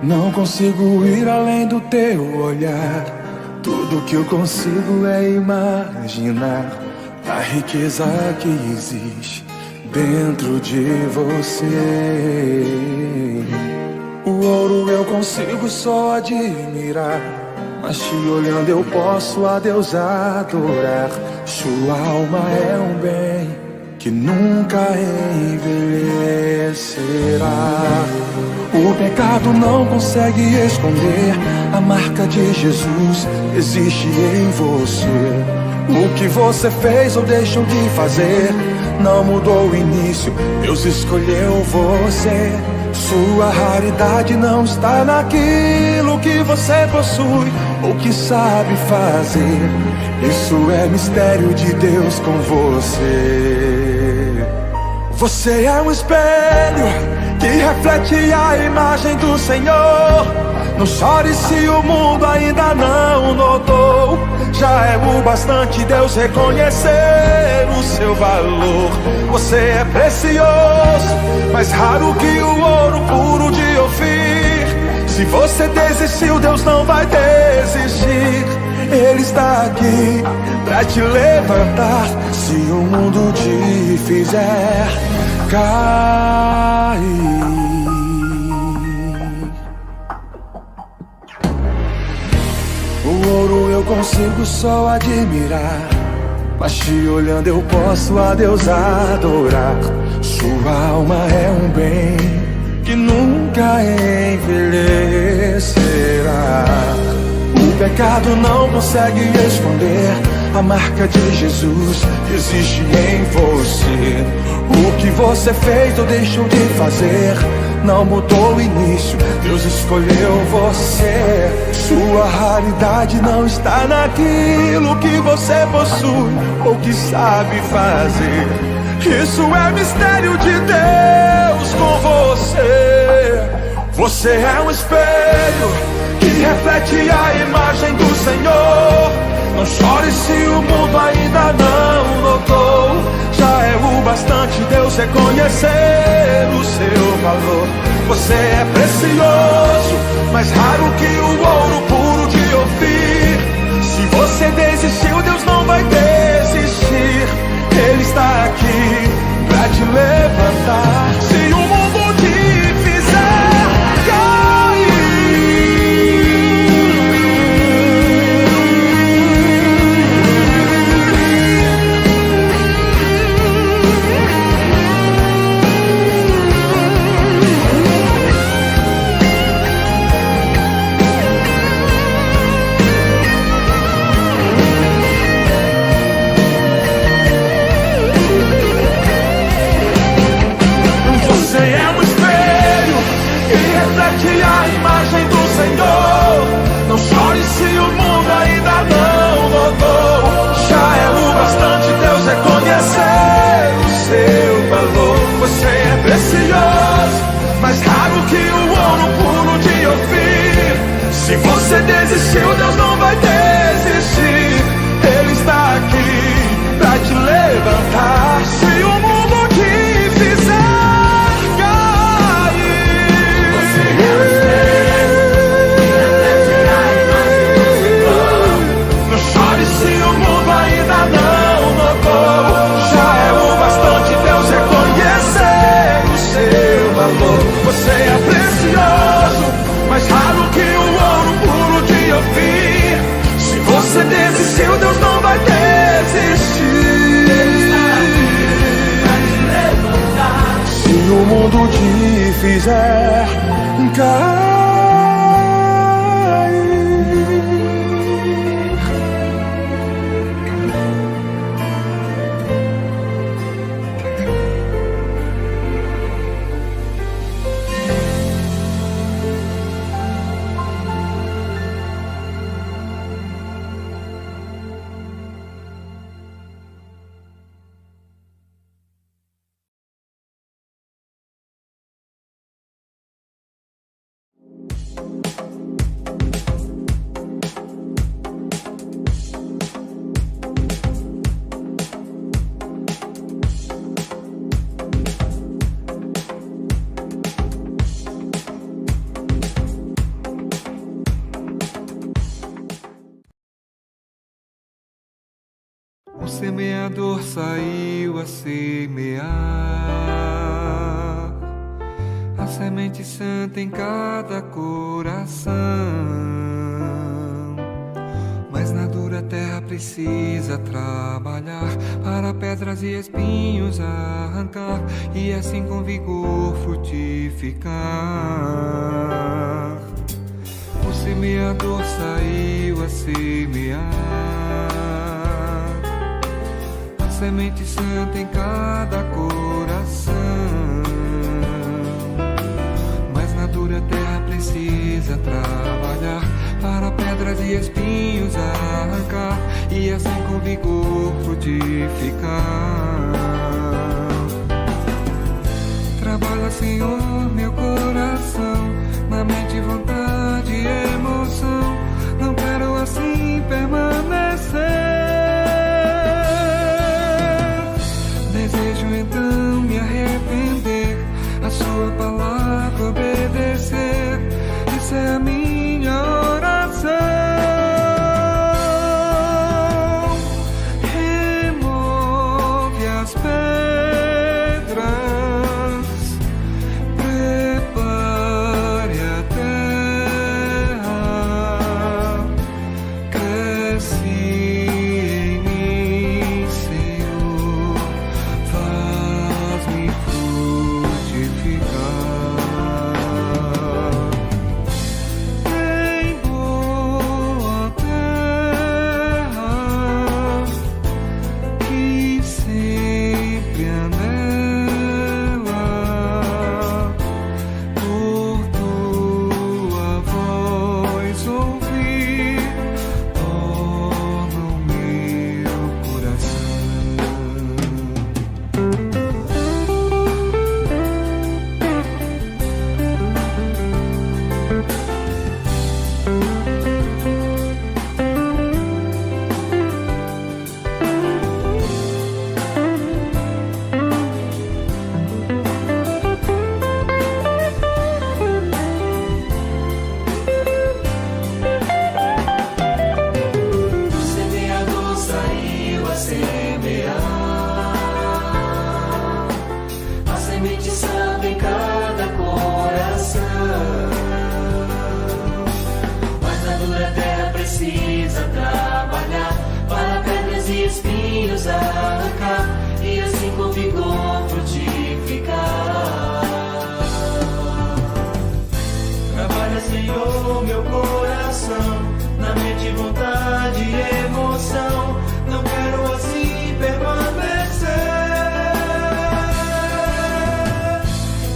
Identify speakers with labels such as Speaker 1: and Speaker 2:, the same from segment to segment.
Speaker 1: Não consigo ir além do teu olhar. Tudo que eu consigo é imaginar a riqueza que existe dentro de você. O ouro eu consigo só admirar, mas te olhando eu posso a Deus adorar. Sua alma é um bem que nunca envelhecerá. O pecado não consegue esconder a marca de Jesus existe em você. O que você fez ou deixou de fazer não mudou o início, Deus escolheu você. Sua raridade não está naquilo que você possui ou que sabe fazer. Isso é mistério de Deus com você. Você é um espelho que reflete a imagem do Senhor. Não chore se o mundo ainda não notou. Já é o bastante Deus reconhecer o seu valor. Você é precioso, mais raro que o ouro puro de Ofir. Se você desistiu, Deus não vai desistir. Ele está aqui pra te levantar se o mundo te fizer cair. O ouro eu consigo só admirar, mas te olhando eu posso a Deus adorar. Sua alma é um bem que nunca envelhecerá. O pecado não consegue esconder a marca de Jesus existe em você. O que você fez ou deixou de fazer não mudou o início, Deus escolheu você. Sua raridade não está naquilo que você possui ou que sabe fazer. Isso é mistério de Deus com você. Você é um espelho que reflete a imagem do Senhor. Não chore se o mundo ainda não notou. Já é o bastante Deus reconhecer o seu valor. Você é precioso, mais raro que o ouro puro de Ofir. Se você desistiu, Deus não vai desistir. Ele está aqui pra te levantar se o mundo te fizer a imagem do Senhor. Não chore se o mundo ainda não notou. Já é o bastante Deus reconhecer o seu valor. Você é precioso, mais raro que o ouro puro de Ofir. Se você desistiu, Deus não vai desistir. Ele está aqui pra te levantar se o mundo te fizer. Você é precioso, mais raro que o ouro puro de Ofir. Se você desistiu, Deus não vai desistir. Se o mundo te fizer cair.
Speaker 2: semeador saiu a semear a semente santa em cada coração. Mas na dura terra precisa trabalhar para pedras e espinhos arrancar e assim com vigor frutificar. O semeador saiu a semear a semente santa em cada coração. Mas na dura terra precisa trabalhar para pedras e espinhos arrancar e assim com vigor frutificar. Trabalha, Senhor, meu coração, na mente, vontade e emoção. Não quero assim permanecer. Desejo então me arrepender, a sua palavra obedecer. Essa é a minha oração. Remove as pedras, prepare a terra, cresce em mim, Senhor, faz-me frutificar. Em boa terra, que sempre anela por tua voz ouvir, torna o meu coração.
Speaker 3: O semeador saiu a semear a semente santa em cada coração. Mas na dura terra precisa trabalhar para pedras e espinhos arrancar e assim com vigor frutificar. Trabalha, Senhor, meu coração, na mente, vontade e emoção. Não quero assim permanecer.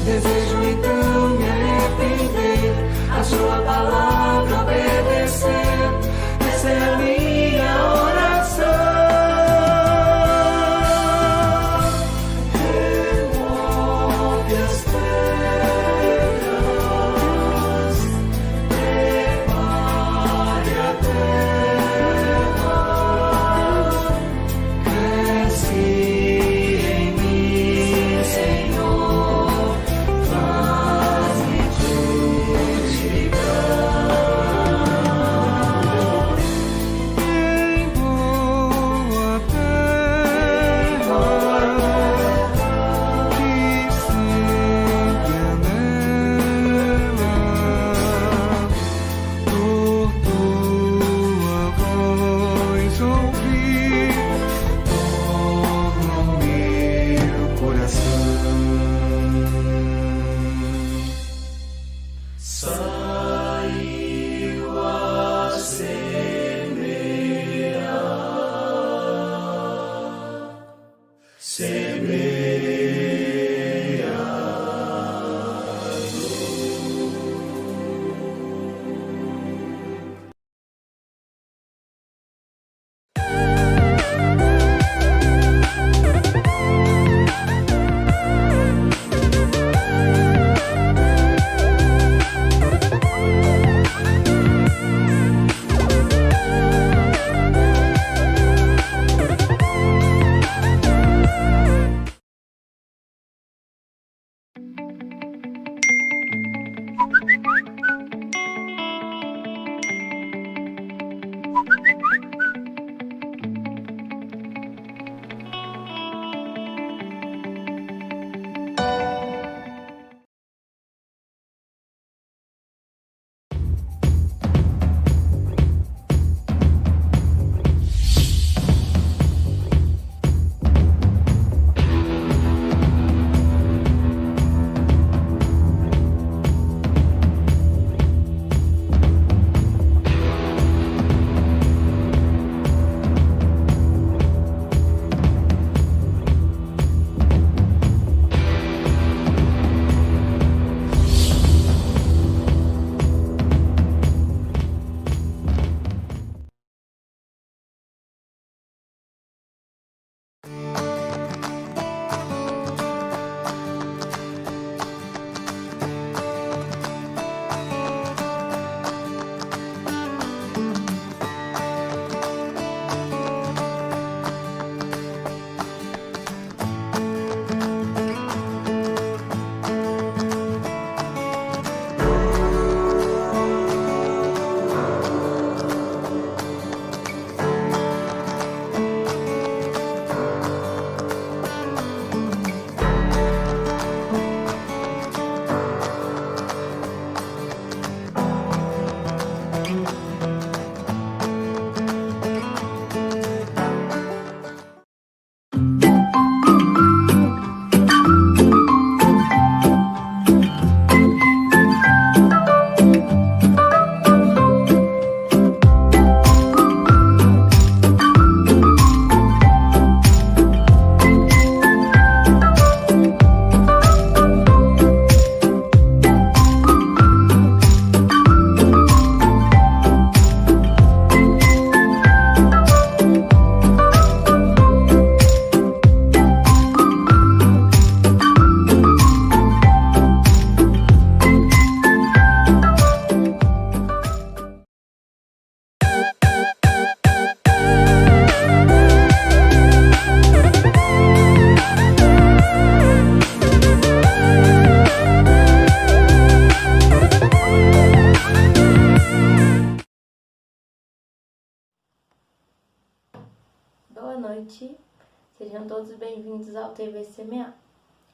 Speaker 2: Desejo então me arrepender, a sua palavra obedecer. Essa é a minha oração.
Speaker 3: Remove as pedras, prepare a terra, cresce em mim, Senhor, faz-me frutificar.
Speaker 4: noite, sejam todos bem-vindos ao TV Semear.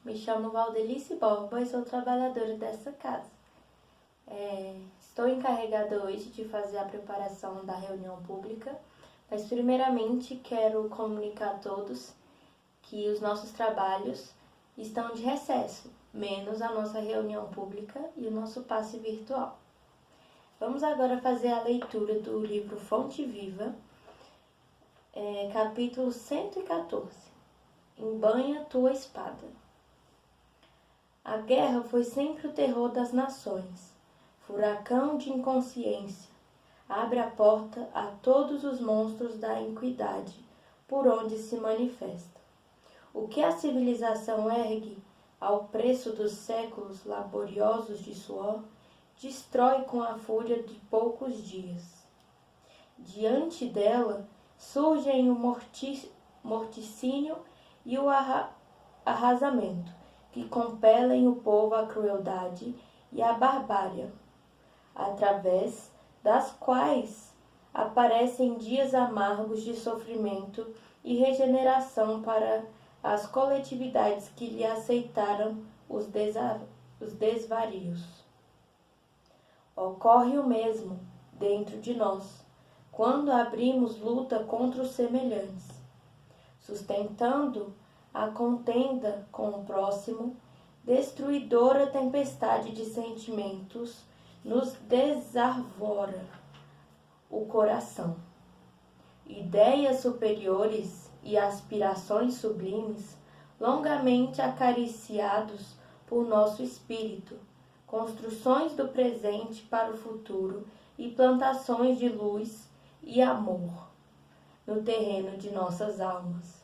Speaker 4: Me chamo Valdelice Borba e sou trabalhadora dessa casa. Estou encarregada hoje de fazer a preparação da reunião pública, mas primeiramente quero comunicar a todos que os nossos trabalhos estão de recesso, menos a nossa reunião pública e o nosso passe virtual. Vamos agora fazer a leitura do livro Fonte Viva, capítulo 114. Embanha tua espada. A guerra foi sempre o terror das nações, furacão de inconsciência. Abre a porta a todos os monstros da iniquidade, por onde se manifesta. O que a civilização ergue ao preço dos séculos laboriosos de suor, destrói com a fúria de poucos dias. Diante dela surgem o morticínio e o arrasamento, que compelem o povo à crueldade e à barbárie, através das quais aparecem dias amargos de sofrimento e regeneração para as coletividades que lhe aceitaram os desvarios. Ocorre o mesmo dentro de nós, quando abrimos luta contra os semelhantes, sustentando a contenda com o próximo. Destruidora tempestade de sentimentos nos desarvora o coração. Ideias superiores e aspirações sublimes, longamente acariciados por nosso espírito, construções do presente para o futuro e plantações de luz e amor no terreno de nossas almas.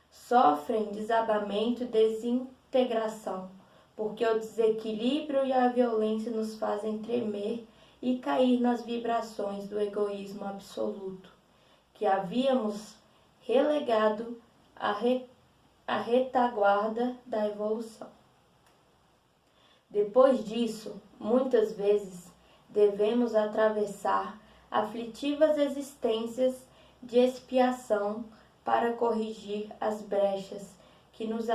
Speaker 4: Sofrem desabamento e desintegração, porque o desequilíbrio e a violência nos fazem tremer e cair nas vibrações do egoísmo absoluto, que havíamos relegado à retaguarda da evolução. Depois disso, muitas vezes, devemos atravessar aflitivas existências de expiação para corrigir as brechas que nos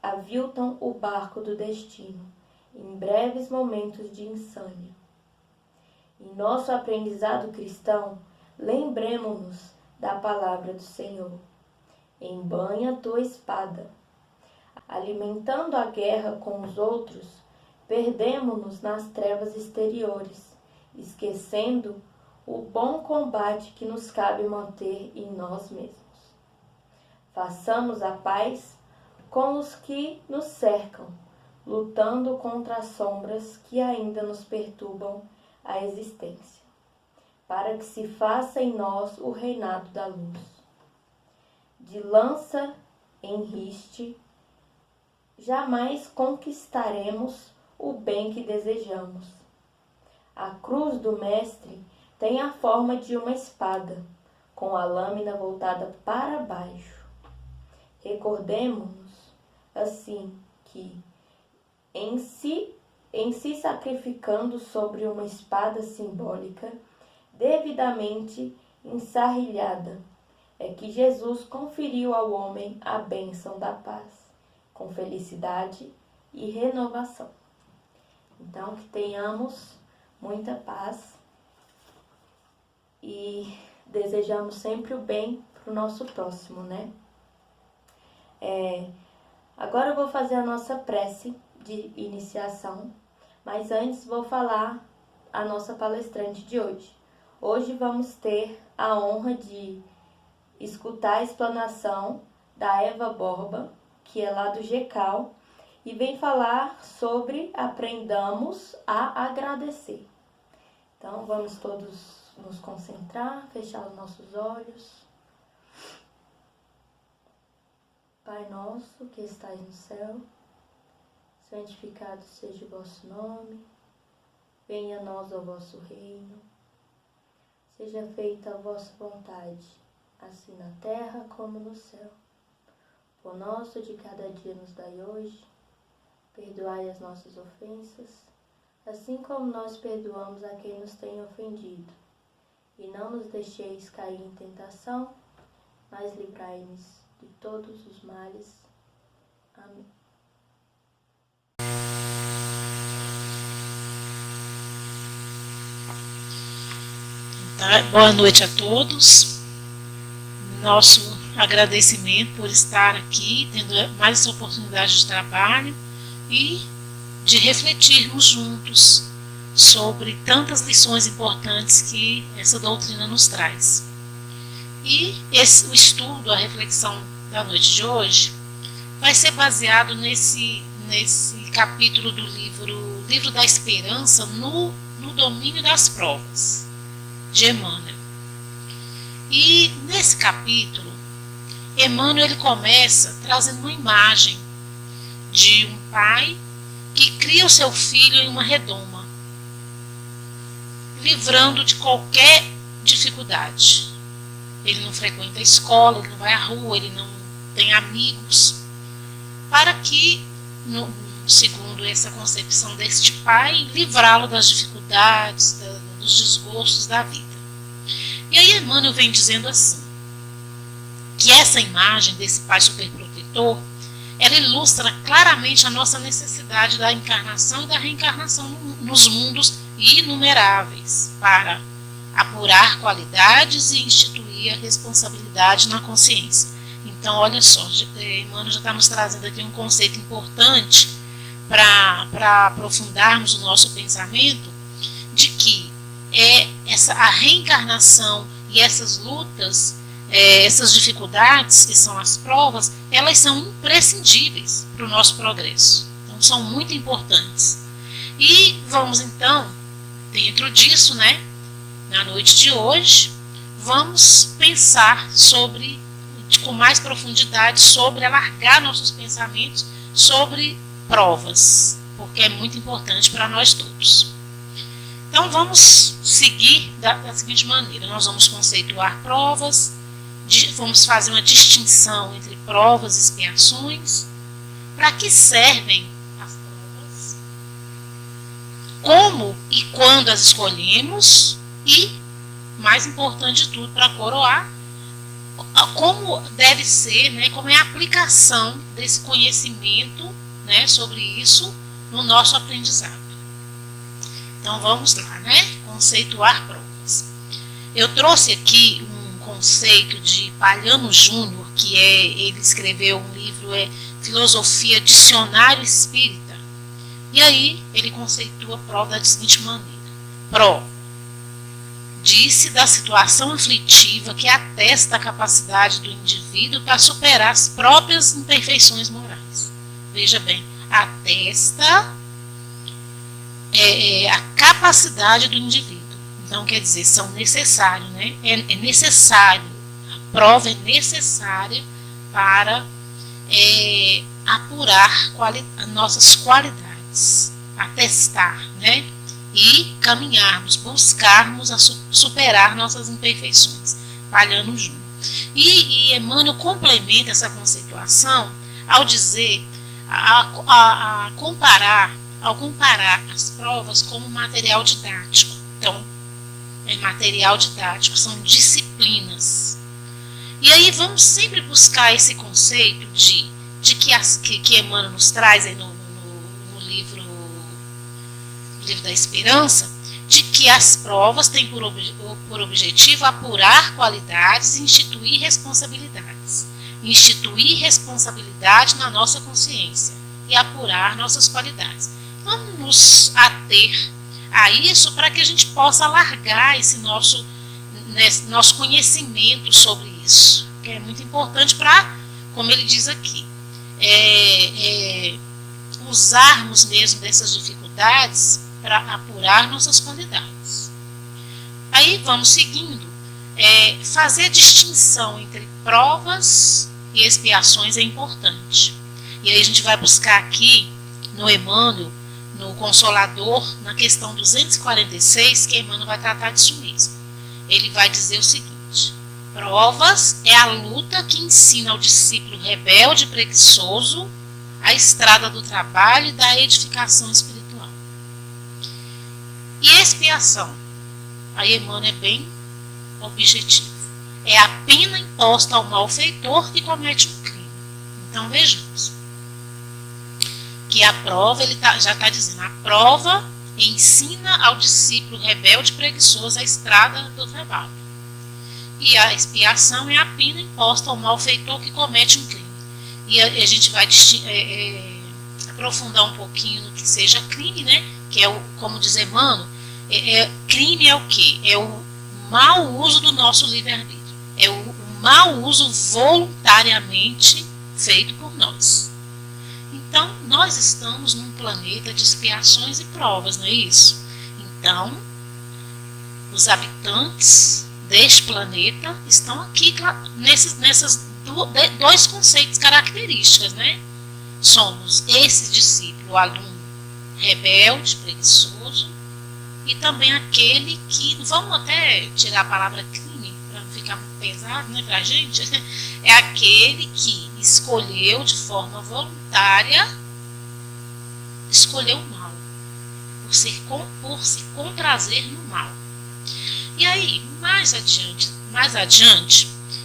Speaker 4: aviltam o barco do destino, em breves momentos de insânia. Em nosso aprendizado cristão, lembremo-nos da palavra do Senhor. Embanha tua espada. Alimentando a guerra com os outros, perdemo-nos nas trevas exteriores, esquecendo o bom combate que nos cabe manter em nós mesmos. Façamos a paz com os que nos cercam, lutando contra as sombras que ainda nos perturbam a existência, para que se faça em nós o reinado da luz. De lança em riste, jamais conquistaremos o bem que desejamos. A cruz do Mestre tem a forma de uma espada, com a lâmina voltada para baixo. Recordemo-nos, assim, que, em se sacrificando sobre uma espada simbólica, devidamente ensarrilhada, é que Jesus conferiu ao homem a bênção da paz, com felicidade e renovação. Então, que tenhamos muita paz e desejamos sempre o bem para o nosso próximo, né? Agora eu vou fazer a nossa prece de iniciação, mas antes vou falar a nossa palestrante de hoje. Hoje vamos ter a honra de escutar a explanação da Eva Borba, que é lá do GECAL, e vem falar sobre aprendamos a agradecer. Então vamos todos nos concentrar, fechar os nossos olhos. Pai nosso que estais no céu, santificado seja o vosso nome, venha a nós o vosso reino, seja feita a vossa vontade, assim na terra como no céu. O pão nosso de cada dia nos dai hoje, perdoai as nossas ofensas, assim como nós perdoamos a quem nos tem ofendido. E não nos deixeis cair em tentação, mas livrai-nos de todos os males. Amém.
Speaker 5: Boa noite a todos. Nosso agradecimento por estar aqui, tendo mais essa oportunidade de trabalho e de refletirmos juntos sobre tantas lições importantes que essa doutrina nos traz. E o estudo, a reflexão da noite de hoje, vai ser baseado nesse capítulo do livro da Esperança, no domínio das provas, de Emmanuel. E nesse capítulo, Emmanuel ele começa trazendo uma imagem de um pai que cria o seu filho em uma redoma, livrando de qualquer dificuldade. Ele não frequenta a escola, ele não vai à rua, ele não tem amigos, para que, segundo essa concepção deste pai, livrá-lo das dificuldades, dos desgostos da vida. E aí Emmanuel vem dizendo assim, que essa imagem desse pai superprotetor, ela ilustra claramente a nossa necessidade da encarnação e da reencarnação nos mundos inumeráveis, para apurar qualidades e instituir a responsabilidade na consciência. Então, olha só, Emmanuel já está nos trazendo aqui um conceito importante para aprofundarmos o nosso pensamento, de que a reencarnação e essas lutas, essas dificuldades, que são as provas, elas são imprescindíveis para o nosso progresso. Então, são muito importantes. E vamos, então, dentro disso, na noite de hoje, vamos pensar com mais profundidade, sobre alargar nossos pensamentos sobre provas, porque é muito importante para nós todos. Então, vamos seguir da seguinte maneira. Nós vamos conceituar provas, vamos fazer uma distinção entre provas e expiações, para que servem as provas, como e quando as escolhemos e, mais importante de tudo, para coroar, como deve ser, como é a aplicação desse conhecimento, sobre isso no nosso aprendizado. Então vamos lá, conceituar provas. Eu trouxe aqui um conceito de Palhano Júnior, que ele escreveu um livro, Filosofia Dicionário Espírita. E aí ele conceitua a prova da seguinte maneira. Prova: disse da situação aflitiva que atesta a capacidade do indivíduo para superar as próprias imperfeições morais. Veja bem, atesta a capacidade do indivíduo. Então, quer dizer, são necessários, é necessário, a prova é necessária para apurar nossas qualidades, atestar, e caminharmos, buscarmos superar nossas imperfeições. Palhano Júnior. E Emmanuel complementa essa conceituação ao dizer, ao comparar as provas como material didático. Então, é material didático, são disciplinas. E aí vamos sempre buscar esse conceito que Emmanuel nos traz aí no livro da Esperança, de que as provas têm por objetivo apurar qualidades e instituir responsabilidades. Instituir responsabilidade na nossa consciência e apurar nossas qualidades. Vamos nos ater a isso para que a gente possa alargar esse nosso conhecimento sobre isso, que é muito importante para, como ele diz aqui, usarmos mesmo dessas dificuldades para apurar nossas qualidades. Aí vamos seguindo, fazer a distinção entre provas e expiações é importante. E aí a gente vai buscar aqui no Emmanuel, no Consolador, na questão 246, que Emmanuel vai tratar disso mesmo. Ele vai dizer o seguinte: provas é a luta que ensina ao discípulo rebelde e preguiçoso a estrada do trabalho e da edificação espiritual. E expiação? Aí Emmanuel é bem objetivo. é a pena imposta ao malfeitor que comete um crime. Então vejamos que a prova, já está dizendo, a prova ensina ao discípulo rebelde e preguiçoso a estrada do trabalho. E a expiação é a pena imposta ao malfeitor que comete um crime. E a gente vai aprofundar um pouquinho no que seja crime, né? Que é como diz Emmanuel, crime é o quê? É o mau uso do nosso livre-arbítrio. É o mau uso voluntariamente feito por nós. Então, nós estamos num planeta de expiações e provas, não é isso? Então, os habitantes deste planeta estão aqui nesses dois conceitos, características, né? Somos esse discípulo, o aluno rebelde, preguiçoso, e também aquele que, vamos até tirar a palavra crime, para não ficar muito pesado, né, para a gente, é aquele que escolheu de forma voluntária, escolheu o mal, por se comprazer no mal. E aí, mais adiante,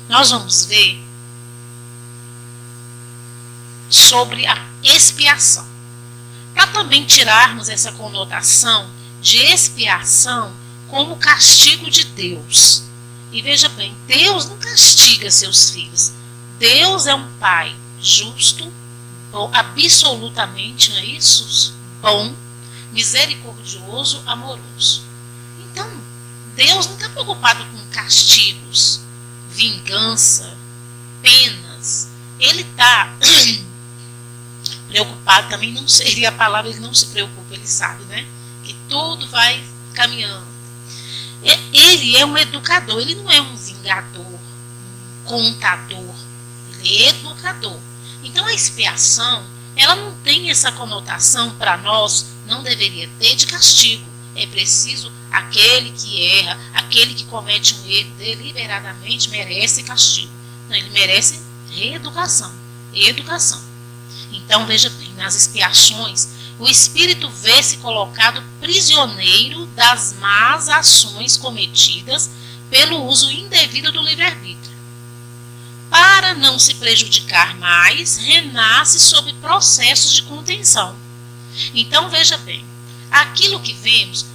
Speaker 5: nós vamos ver sobre a expiação. Para também tirarmos essa conotação de expiação como castigo de Deus. E veja bem, Deus não castiga seus filhos. Deus é um pai justo, absolutamente, não é isso? Bom, misericordioso, amoroso. Então, Deus não está preocupado com castigos, vingança, penas. Ele está preocupado, também não seria a palavra, ele não se preocupa, ele sabe, né? Que tudo vai caminhando. Ele é um educador, ele não é um vingador, um contador, ele é educador. Então a expiação, ela não tem essa conotação para nós, não deveria ter, de castigo. É preciso, aquele que erra, aquele que comete um erro deliberadamente merece castigo. Não, ele merece reeducação, educação. Então veja bem, nas expiações, o espírito vê-se colocado prisioneiro das más ações cometidas pelo uso indevido do livre-arbítrio. Para não se prejudicar mais, renasce sob processos de contenção. Então veja bem, aquilo que vemos,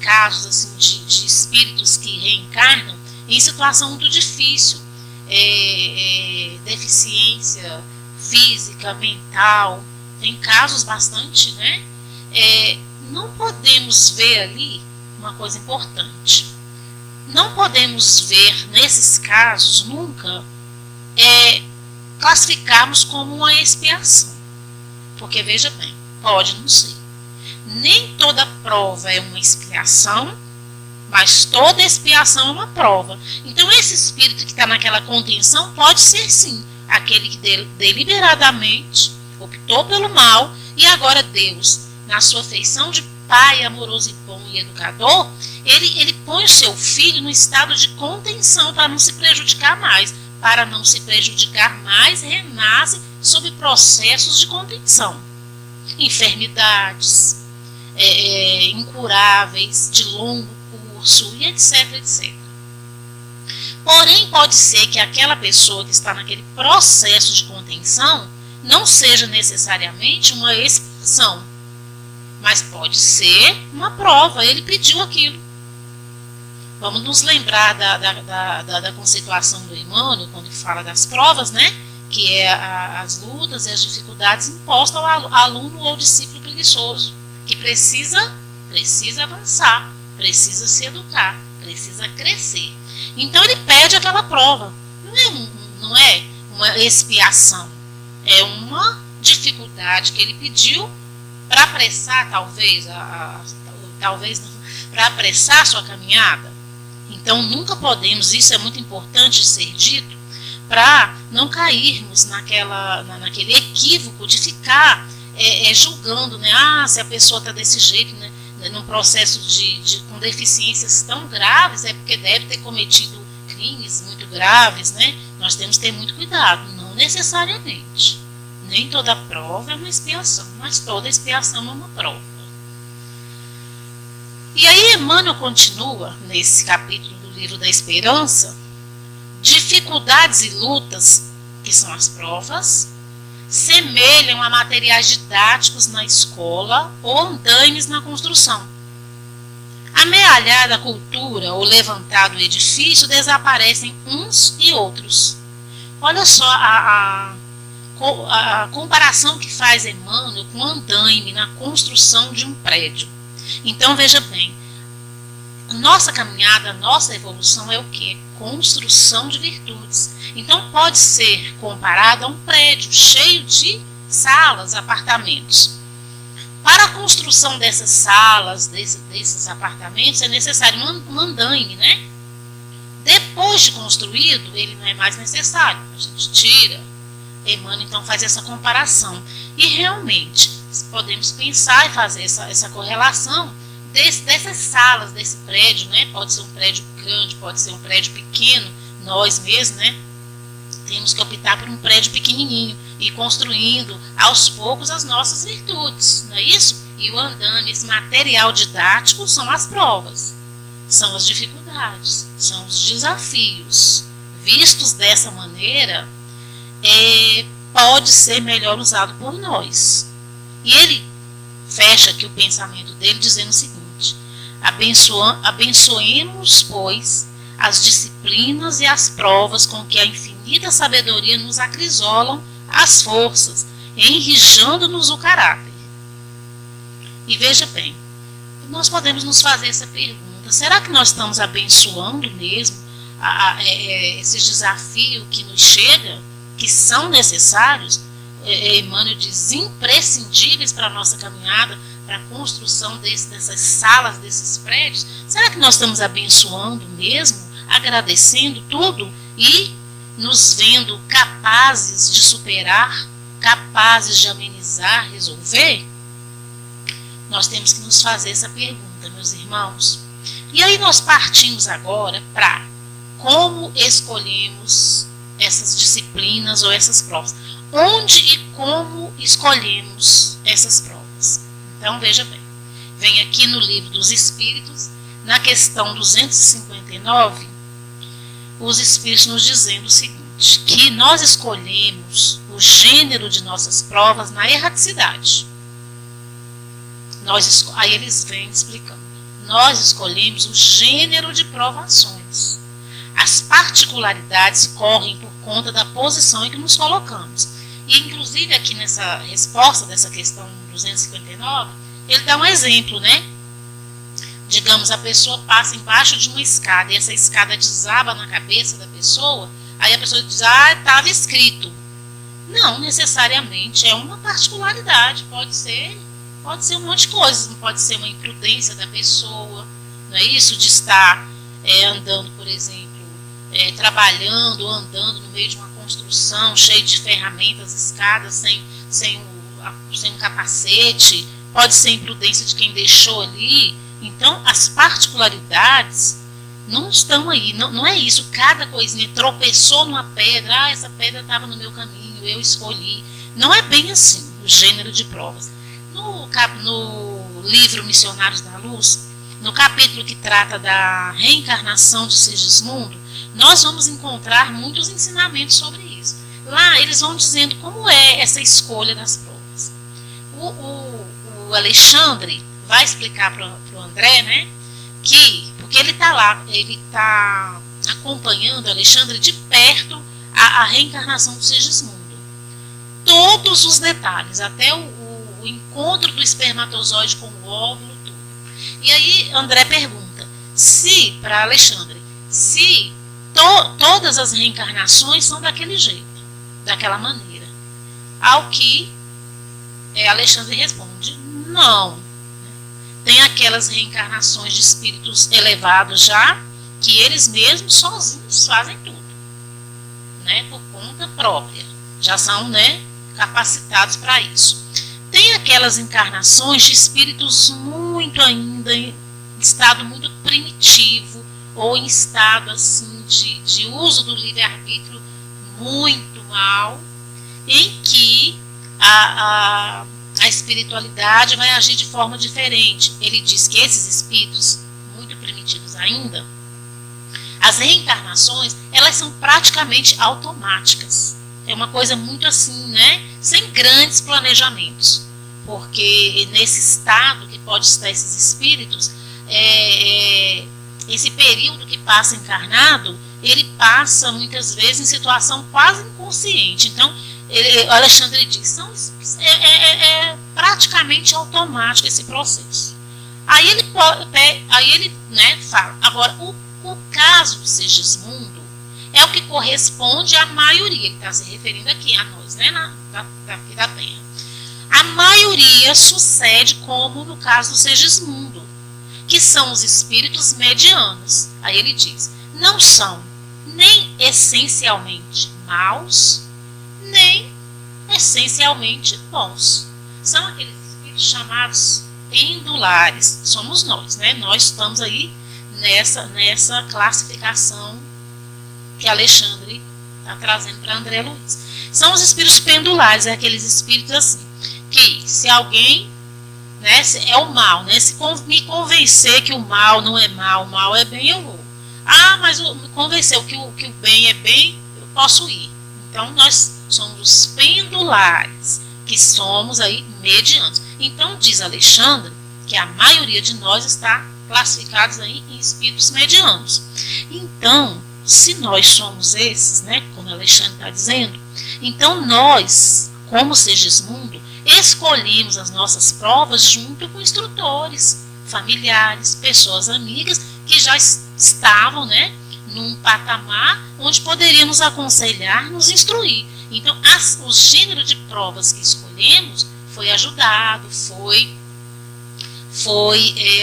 Speaker 5: casos assim, de espíritos que reencarnam em situação muito difícil, deficiência física, mental, tem casos bastante, né? Não podemos ver ali uma coisa importante. Não podemos ver nesses casos nunca classificarmos como uma expiação. Porque veja bem, pode não ser. Nem toda prova é uma expiação, mas toda expiação é uma prova. Então esse espírito que está naquela contenção pode ser sim aquele que deliberadamente optou pelo mal, e agora Deus, na sua feição de pai amoroso e bom e educador, ele põe o seu filho no estado de contenção para não se prejudicar mais. Para não se prejudicar mais, renasce sob processos de contenção. Enfermidades incuráveis, de longo curso, e etc, etc. Porém, pode ser que aquela pessoa que está naquele processo de contenção não seja necessariamente uma expiação, mas pode ser uma prova, ele pediu aquilo. Vamos nos lembrar da conceituação do Emmanuel, quando ele fala das provas, né? Que é as lutas e as dificuldades impostas ao aluno ou discípulo preguiçoso, que precisa avançar, precisa se educar, precisa crescer. Então ele pede aquela prova. Não é uma expiação, é uma dificuldade que ele pediu para apressar, talvez para apressar a sua caminhada. Então nunca podemos, isso é muito importante de ser dito, para não cairmos naquele equívoco de ficar julgando, né? Se a pessoa está desse jeito, né? Num processo com deficiências tão graves, é porque deve ter cometido crimes muito graves, né? Nós temos que ter muito cuidado, não necessariamente. Nem toda prova é uma expiação, mas toda expiação é uma prova. E aí Emmanuel continua, nesse capítulo do livro da Esperança, dificuldades e lutas, que são as provas, semelham a materiais didáticos na escola ou andaimes na construção. Amealhada a cultura ou levantado o edifício, desaparecem uns e outros. Olha só a comparação que faz Emmanuel com andaime na construção de um prédio. Então veja bem, nossa caminhada, nossa evolução é o quê? Construção de virtudes. Então pode ser comparado a um prédio cheio de salas, apartamentos. Para a construção dessas salas, desses apartamentos, é necessário um andaime, né? Depois de construído, ele não é mais necessário. A gente tira. Emmanuel então faz essa comparação. E realmente, podemos pensar e fazer essa correlação dessas salas, desse prédio, né? Pode ser um prédio grande, pode ser um prédio pequeno. Nós mesmos, né? Temos que optar por um prédio pequenininho e construindo aos poucos as nossas virtudes, não é isso? E o andame, esse material didático, são as provas, são as dificuldades, são os desafios. Vistos dessa maneira, pode ser melhor usado por nós. E ele fecha aqui o pensamento dele dizendo o seguinte: abençoemos, pois, as disciplinas e as provas com que a infinita sabedoria nos acrisolam as forças, enrijando-nos o caráter. E veja bem, nós podemos nos fazer essa pergunta: será que nós estamos abençoando mesmo esses desafios que nos chegam, que são necessários? Emmanuel diz, imprescindíveis para a nossa caminhada, para a construção dessas salas, desses prédios. Será que nós estamos abençoando mesmo, agradecendo tudo e nos vendo capazes de superar, capazes de amenizar, resolver? Nós temos que nos fazer essa pergunta, meus irmãos. E aí nós partimos agora para como escolhemos essas disciplinas ou essas provas. Onde e como escolhemos essas provas? Então, veja bem. Vem aqui no Livro dos Espíritos, na questão 259, os Espíritos nos dizendo o seguinte, que nós escolhemos o gênero de nossas provas na erraticidade. Aí eles vêm explicando. Nós escolhemos o gênero de provações. As particularidades correm por conta da posição em que nos colocamos. E, inclusive, aqui nessa resposta dessa questão 259, ele dá um exemplo, né? Digamos, a pessoa passa embaixo de uma escada e essa escada desaba na cabeça da pessoa, aí a pessoa diz, estava escrito. Não necessariamente, é uma particularidade, pode ser um monte de coisas, não pode ser uma imprudência da pessoa, não é isso? De estar andando, por exemplo, trabalhando ou andando no meio de uma construção cheio de ferramentas, escadas, sem um capacete, pode ser imprudência de quem deixou ali. Então, as particularidades não estão aí, não é isso. Cada coisinha tropeçou numa pedra, essa pedra estava no meu caminho, eu escolhi. Não é bem assim o gênero de provas. No livro Missionários da Luz, no capítulo que trata da reencarnação de Sigismundo, nós vamos encontrar muitos ensinamentos sobre isso. Lá eles vão dizendo como é essa escolha das provas. O Alexandre vai explicar para o André, né, porque ele está lá, ele está acompanhando Alexandre de perto a reencarnação do Sigismundo. Todos os detalhes, até o encontro do espermatozoide com o óvulo, tudo. E aí André pergunta, para Alexandre, se todas as reencarnações são daquele jeito, daquela maneira. Ao que Alexandre responde, não. Tem aquelas reencarnações de espíritos elevados já, que eles mesmos sozinhos fazem tudo, né, por conta própria. Já são, né, capacitados para isso. Tem aquelas encarnações de espíritos muito ainda em estado muito primitivo, ou em estado assim de uso do livre-arbítrio muito mal, em que a espiritualidade vai agir de forma diferente. Ele diz que esses espíritos, muito primitivos ainda, as reencarnações, elas são praticamente automáticas. É uma coisa muito assim, né? Sem grandes planejamentos. Porque nesse estado que pode estar esses espíritos, esse período que passa encarnado, ele passa muitas vezes em situação quase inconsciente. Então, o Alexandre diz, é praticamente automático esse processo. Aí ele né, fala, agora, o caso do Segismundo é o que corresponde à maioria, que está se referindo aqui a nós, né, daqui da Terra. A maioria sucede como no caso do Segismundo, que são os espíritos medianos. Aí ele diz, não são nem essencialmente maus, nem essencialmente bons. São aqueles espíritos chamados pendulares. Somos nós, né? Nós estamos aí nessa classificação que Alexandre está trazendo para André Luiz. São os espíritos pendulares, aqueles espíritos assim, que se alguém, né, é o mal, né, se me convencer que o mal não é mal, o mal é bem, eu vou. Ah, mas me convenceu que o bem é bem, eu posso ir. Então, nós somos os pendulares, que somos aí medianos. Então, diz Alexandre que a maioria de nós está classificados aí em espíritos medianos. Então, se nós somos esses, né, como Alexandre está dizendo, então nós, como Segismundo, escolhemos as nossas provas junto com instrutores, familiares, pessoas amigas que já estavam, né, num patamar onde poderiam nos aconselhar, nos instruir. Então, o gênero de provas que escolhemos foi ajudado, foi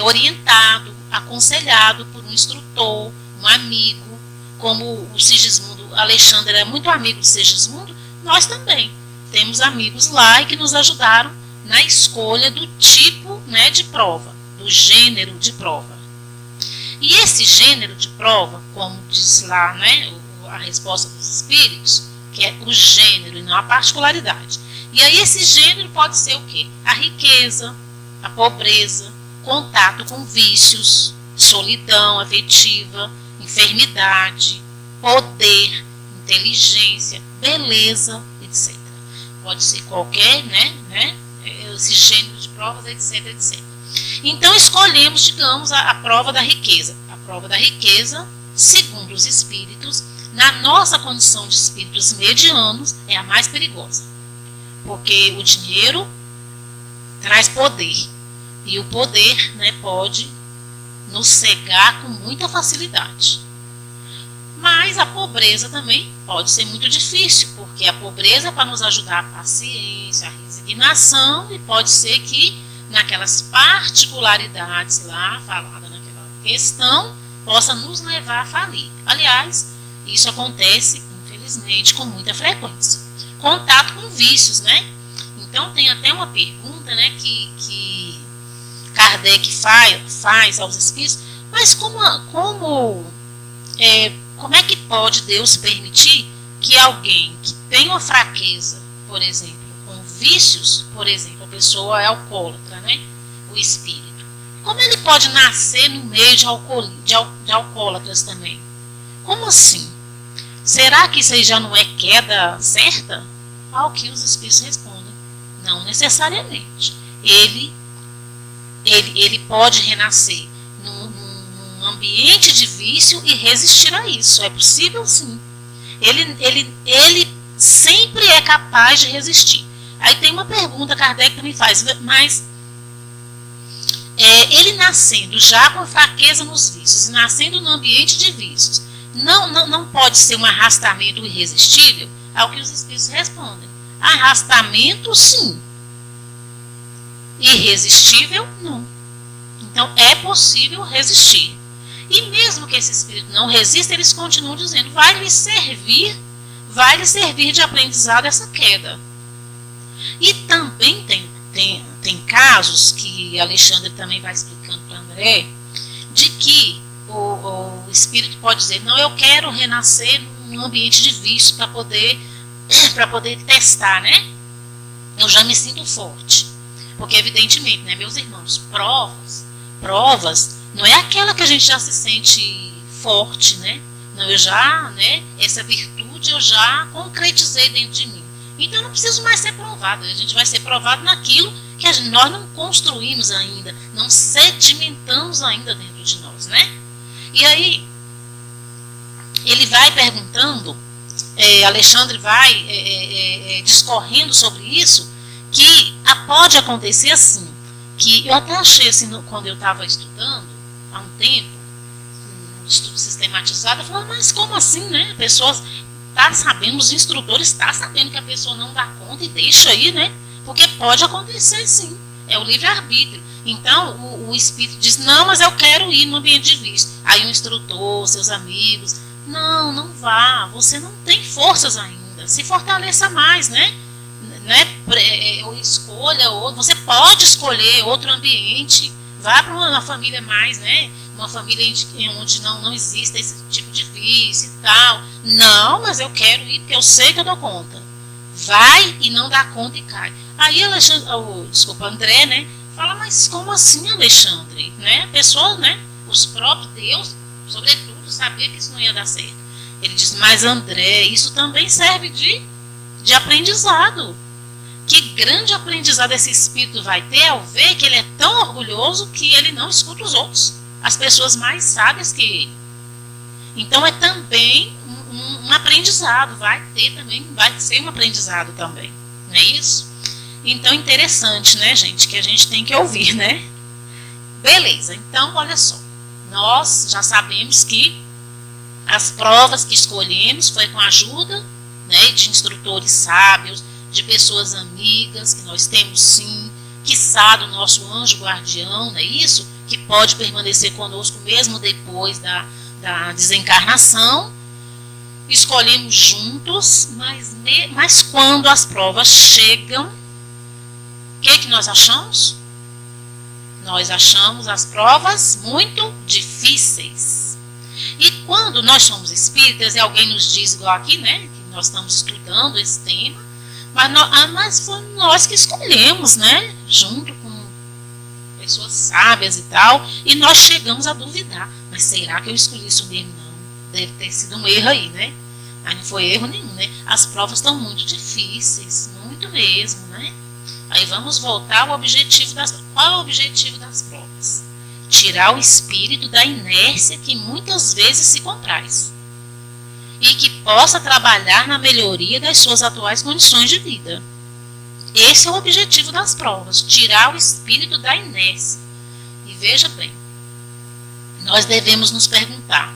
Speaker 5: orientado, aconselhado por um instrutor, um amigo. Como o Segismundo, Alexandre é muito amigo de Segismundo, nós também temos amigos lá e que nos ajudaram na escolha do tipo, né, de prova, do gênero de prova. E esse gênero de prova, como diz lá, né, a resposta dos espíritos, que é o gênero e não a particularidade. E aí esse gênero pode ser o quê? A riqueza, a pobreza, contato com vícios, solidão afetiva, enfermidade, poder, inteligência, beleza, etc. Pode ser qualquer, né, esse gênero de provas, etc, etc. Então, escolhemos, digamos, a prova da riqueza. A prova da riqueza, segundo os espíritos, na nossa condição de espíritos medianos, é a mais perigosa. Porque o dinheiro traz poder. E o poder, né, pode nos cegar com muita facilidade. Mas a pobreza também pode ser muito difícil, porque a pobreza é para nos ajudar a paciência, a resignação, e pode ser que naquelas particularidades lá, falada naquela questão, possa nos levar a falir. Aliás, isso acontece, infelizmente, com muita frequência. Contato com vícios, né? Então, tem até uma pergunta, né, que Kardec faz aos espíritos, mas como é que pode Deus permitir que alguém que tem uma fraqueza, por exemplo, com vícios, por exemplo, a pessoa é alcoólatra, né? O espírito. Como ele pode nascer no meio de alcoólatras também? Como assim? Será que isso aí já não é queda certa? Ao que os espíritos respondem. Não necessariamente. Ele pode renascer num ambiente de vício e resistir a isso. É possível, sim. Ele sempre é capaz de resistir. Aí tem uma pergunta, Kardec também faz, mas ele nascendo já com fraqueza nos vícios, e nascendo no ambiente de vícios, não pode ser um arrastamento irresistível? Ao que os espíritos respondem. Arrastamento, sim. Irresistível, não. Então, é possível resistir. E mesmo que esse espírito não resista, eles continuam dizendo, vai lhe servir de aprendizado essa queda. E também tem casos, que Alexandre também vai explicando para André, de que o espírito pode dizer, não, eu quero renascer num ambiente de vício para poder testar, né? Eu já me sinto forte. Porque, evidentemente, né, meus irmãos, provas não é aquela que a gente já se sente forte, né? Não, eu já, né, essa virtude eu já concretizei dentro de mim. Então eu não preciso mais ser provado. A gente vai ser provado naquilo que nós não construímos ainda, não sedimentamos ainda dentro de nós, né? E aí, ele vai perguntando, Alexandre vai discorrendo sobre isso, que pode acontecer assim, que eu até achei assim, quando eu estava estudando, há um tempo, um estudo sistematizado, eu falei, mas como assim, né? A pessoa está sabendo, os instrutores estão sabendo que a pessoa não dá conta e deixa aí, né? Porque pode acontecer sim, é o livre-arbítrio. Então, o espírito diz, não, mas eu quero ir no ambiente de vício. Aí o instrutor, seus amigos, não vá, você não tem forças ainda, se fortaleça mais, né? Ou escolha, você pode escolher outro ambiente, vá para uma família mais, né? Uma família onde não existe esse tipo de vício e tal. Não, mas eu quero ir porque eu sei que eu dou conta. Vai e não dá conta e cai. Aí André, né? Fala, mas como assim, Alexandre? Né? A pessoa, né? Os próprios Deus, sobretudo, sabia que isso não ia dar certo. Ele disse, mas André, isso também serve de aprendizado. Que grande aprendizado esse espírito vai ter ao ver que ele é tão orgulhoso que ele não escuta os outros, as pessoas mais sábias que ele. Então é também um aprendizado, vai ser um aprendizado também, não é isso? Então interessante, né, gente, que a gente tem que ouvir, né? Beleza, então olha só, nós já sabemos que as provas que escolhemos foi com a ajuda, né, de instrutores sábios, de pessoas amigas, que nós temos sim, quiçá do nosso anjo guardião, não é isso? Que pode permanecer conosco mesmo depois da desencarnação. Escolhemos juntos, mas quando as provas chegam, o que nós achamos? Nós achamos as provas muito difíceis. E quando nós somos espíritas, e alguém nos diz, igual aqui, né, que nós estamos estudando esse tema, mas foi nós que escolhemos, né? Junto com pessoas sábias e tal. E nós chegamos a duvidar. Mas será que eu escolhi isso mesmo? Não. Deve ter sido um erro aí, né? Mas não foi erro nenhum, né? As provas estão muito difíceis. Muito mesmo, né? Aí vamos voltar ao objetivo das provas. Qual é o objetivo das provas? Tirar o espírito da inércia que muitas vezes se compraz. E que possa trabalhar na melhoria das suas atuais condições de vida. Esse é o objetivo das provas, tirar o espírito da inércia. E veja bem, nós devemos nos perguntar,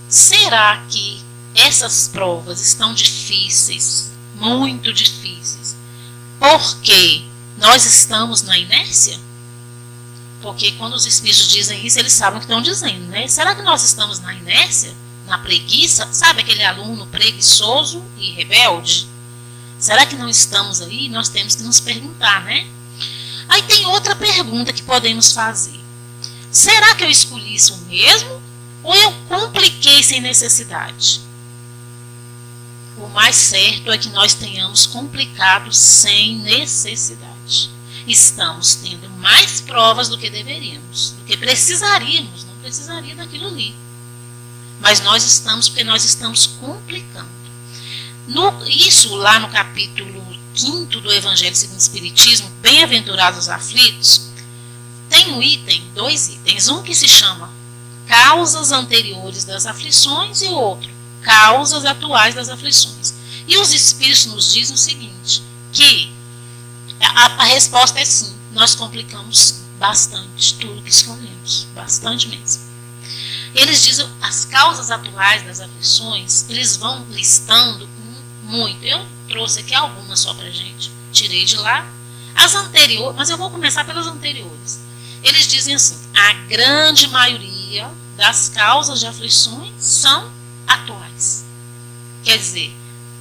Speaker 5: será que essas provas estão difíceis, muito difíceis, porque nós estamos na inércia? Porque quando os espíritos dizem isso, eles sabem o que estão dizendo, né? Será que nós estamos na inércia? Na preguiça? Sabe aquele aluno preguiçoso e rebelde? Será que não estamos aí? Nós temos que nos perguntar, né? Aí tem outra pergunta que podemos fazer. Será que eu escolhi isso mesmo? Ou eu compliquei sem necessidade? O mais certo é que nós tenhamos complicado sem necessidade. Estamos tendo mais provas do que deveríamos, do que precisaríamos, não precisaria daquilo ali. Mas nós estamos, porque nós estamos complicando. Isso lá no capítulo 5º do Evangelho segundo o Espiritismo, Bem-aventurados os aflitos, tem dois itens. Um que se chama causas anteriores das aflições e o outro, causas atuais das aflições. E os Espíritos nos dizem o seguinte, que a resposta é sim, nós complicamos sim, bastante tudo que escolhemos, bastante mesmo. Eles dizem as causas atuais das aflições, eles vão listando muito. Eu trouxe aqui algumas só pra gente, tirei de lá. As anteriores, mas eu vou começar pelas anteriores. Eles dizem assim, a grande maioria das causas de aflições são atuais. Quer dizer,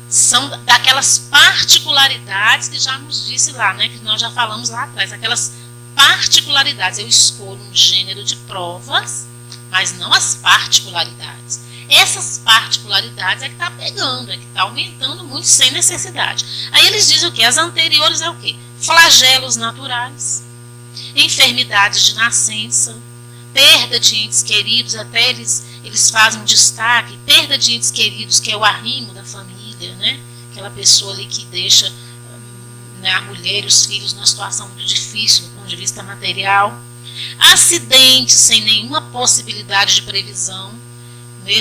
Speaker 5: são daquelas particularidades que já nos disse lá, né, que nós já falamos lá atrás, aquelas particularidades. Eu escolho um gênero de provas, mas não as particularidades. Essas particularidades é que está pegando, é que está aumentando muito sem necessidade. Aí eles dizem o quê? As anteriores é o quê? Flagelos naturais, enfermidades de nascença, perda de entes queridos, até eles fazem um destaque, perda de entes queridos, que é o arrimo da família, né? Aquela pessoa ali que deixa, né, a mulher e os filhos numa situação muito difícil do ponto de vista material. Acidentes sem nenhuma possibilidade de previsão.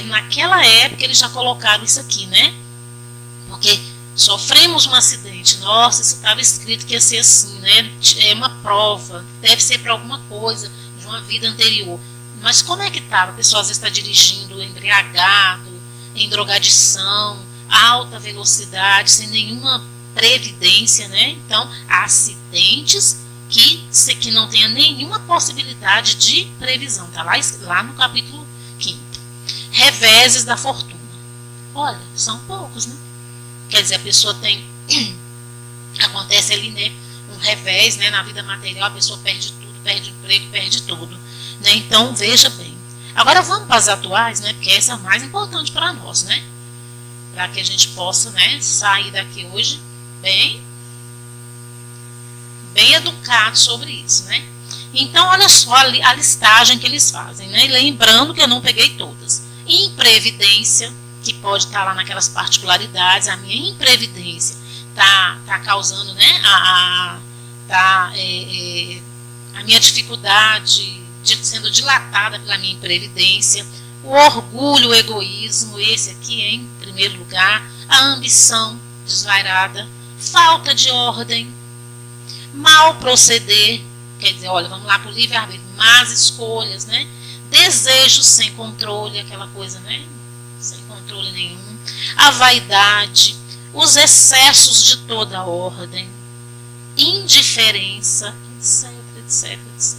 Speaker 5: Naquela época eles já colocaram isso aqui, né? Porque sofremos um acidente, nossa, isso estava escrito que ia ser assim, né? É uma prova, deve ser para alguma coisa de uma vida anterior. Mas como é que estava? A pessoa às vezes está dirigindo embriagado, em drogadição, alta velocidade, sem nenhuma previdência, né? Então, acidentes que não tenha nenhuma possibilidade de previsão. Está lá no capítulo 5. Reveses da fortuna. Olha, são poucos, né? Quer dizer, a pessoa tem... acontece ali, né? Um revés, né? Na vida material, a pessoa perde tudo, perde o emprego, perde tudo. Né? Então, veja bem. Agora vamos para as atuais, né? Porque essa é a mais importante para nós, né? Para que a gente possa, né, sair daqui hoje bem educado sobre isso, né? Então, olha só a listagem que eles fazem, né? E lembrando que eu não peguei todas. Imprevidência, que pode estar lá naquelas particularidades, a minha imprevidência tá causando, né, a minha dificuldade sendo dilatada pela minha imprevidência, o orgulho, o egoísmo, esse aqui em primeiro lugar, a ambição desvairada, falta de ordem, mal proceder, quer dizer, olha, vamos lá para o livre-arbítrio, más escolhas, né? Desejos sem controle, aquela coisa, né? Sem controle nenhum, a vaidade, os excessos de toda ordem, indiferença, etc, etc, etc.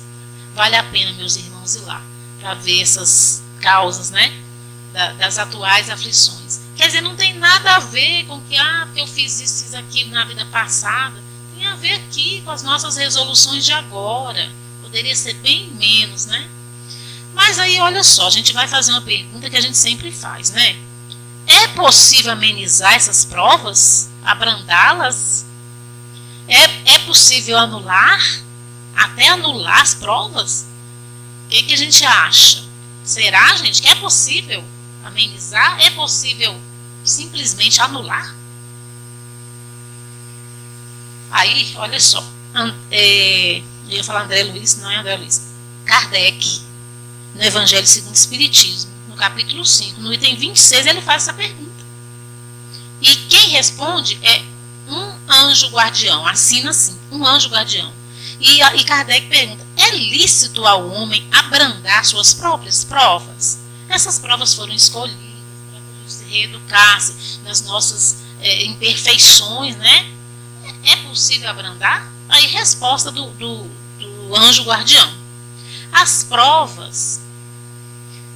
Speaker 5: Vale a pena, meus irmãos, ir lá para ver essas causas, né? Das atuais aflições. Quer dizer, não tem nada a ver com que, porque eu fiz isso, fiz aquilo na vida passada. Tem a ver aqui com as nossas resoluções de agora. Poderia ser bem menos, né? Mas aí, olha só, a gente vai fazer uma pergunta que a gente sempre faz, né? É possível amenizar essas provas? Abrandá-las? É possível anular? Até anular as provas? O que a gente acha? Será, gente, que é possível amenizar? É possível simplesmente anular? Aí, olha só, eu ia falar André Luiz, não é André Luiz, Kardec, no Evangelho segundo o Espiritismo, no capítulo 5, no item 26, ele faz essa pergunta. E quem responde é um anjo guardião, assina assim, um anjo guardião. E Kardec pergunta, é lícito ao homem abrandar suas próprias provas? Essas provas foram escolhidas para se reeducar-se nas nossas imperfeições, né? É possível abrandar? Aí, resposta do anjo guardião. As provas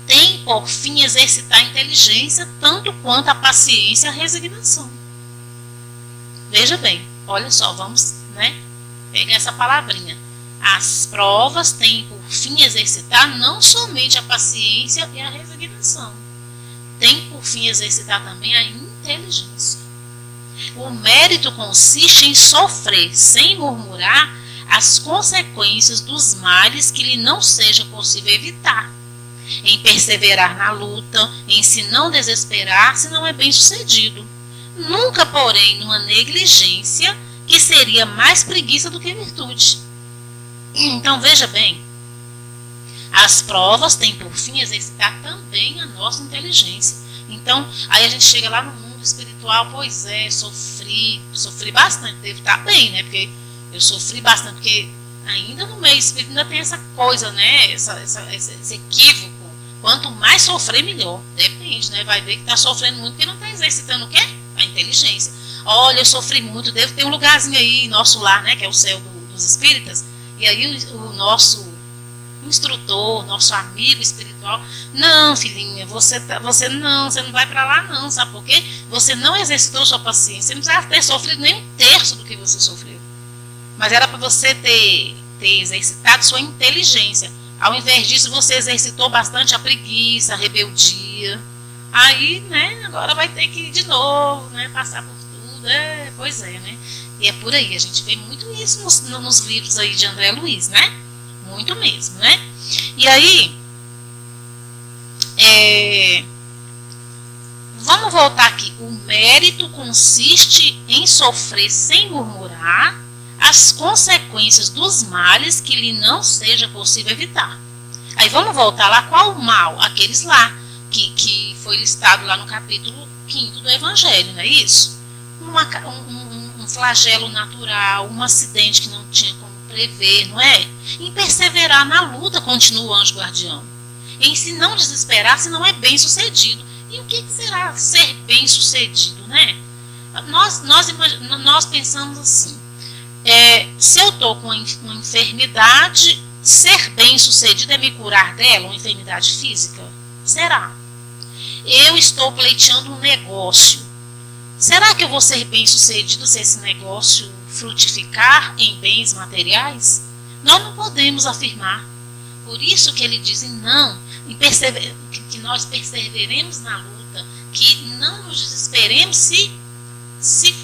Speaker 5: têm por fim exercitar a inteligência, tanto quanto a paciência e a resignação. Veja bem, olha só, vamos, né, pegar essa palavrinha. As provas têm por fim exercitar não somente a paciência e a resignação, tem por fim exercitar também a inteligência. O mérito consiste em sofrer, sem murmurar, as consequências dos males que lhe não seja possível evitar, em perseverar na luta, em se não desesperar se não é bem sucedido, nunca, porém, numa negligência que seria mais preguiça do que virtude. Então, veja bem, as provas têm por fim exercitar também a nossa inteligência. Então, aí a gente chega lá no mundo espiritual, pois é, sofri bastante, devo estar bem, né? Porque eu sofri bastante, porque ainda no meio espírita ainda tem essa coisa, né? Esse equívoco. Quanto mais sofrer, melhor. Depende, né? Vai ver que está sofrendo muito, porque não está exercitando o quê? A inteligência. Olha, eu sofri muito, devo ter um lugarzinho aí, nosso lar, né? Que é o céu dos espíritas. E aí o nosso instrutor, nosso amigo espiritual, não, filhinha, você não vai para lá não, sabe por quê? Você não exercitou sua paciência, você não precisava ter sofrido nem um terço do que você sofreu, mas era para você ter exercitado sua inteligência. Ao invés disso, você exercitou bastante a preguiça, a rebeldia, aí, né, agora vai ter que de novo, né, passar por tudo, pois é, né, e é por aí, a gente vê muito isso nos livros aí de André Luiz, né? Muito mesmo, né? E E aí, vamos voltar aqui. O mérito consiste em sofrer sem murmurar as consequências dos males que lhe não seja possível evitar. Aí vamos voltar lá. Qual o mal? Aqueles lá, que foi listado lá no capítulo 5º do Evangelho, não é isso? Um flagelo natural, um acidente que não tinha como prever, não é? Em perseverar na luta, continua o anjo guardião. Em se não desesperar, se não é bem sucedido. E o que será ser bem sucedido, né? Nós pensamos assim, se eu estou com uma enfermidade, ser bem sucedido é me curar dela, uma enfermidade física? Será? Eu estou pleiteando um negócio. Será que eu vou ser bem sucedido se esse negócio frutificar em bens materiais? Nós não podemos afirmar. Por isso que ele diz, não, que nós perseveremos na luta, que não nos desesperemos se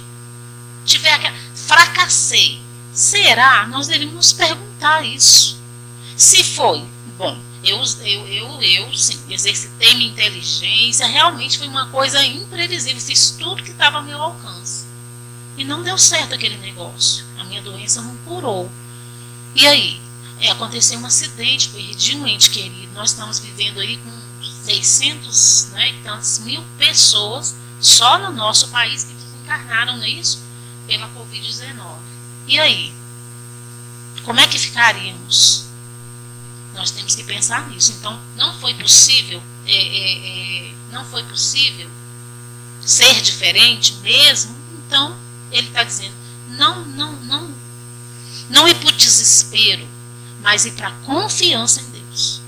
Speaker 5: tiver aquela... Fracassei. Será? Nós devemos nos perguntar isso. Se foi, bom, eu sim, exercitei minha inteligência, realmente foi uma coisa imprevisível, fiz tudo que estava ao meu alcance. E não deu certo aquele negócio. A minha doença não curou. E aí? Aconteceu um acidente, perdi um ente querido. Nós estamos vivendo aí com 600, né, e tantas mil pessoas só no nosso país que desencarnaram, não é isso? Pela Covid-19. E aí? Como é que ficaríamos? Nós temos que pensar nisso. Então, não foi possível, não foi possível ser diferente mesmo. Então, ele está dizendo, não ir para o desespero, mas ir para a confiança em Deus.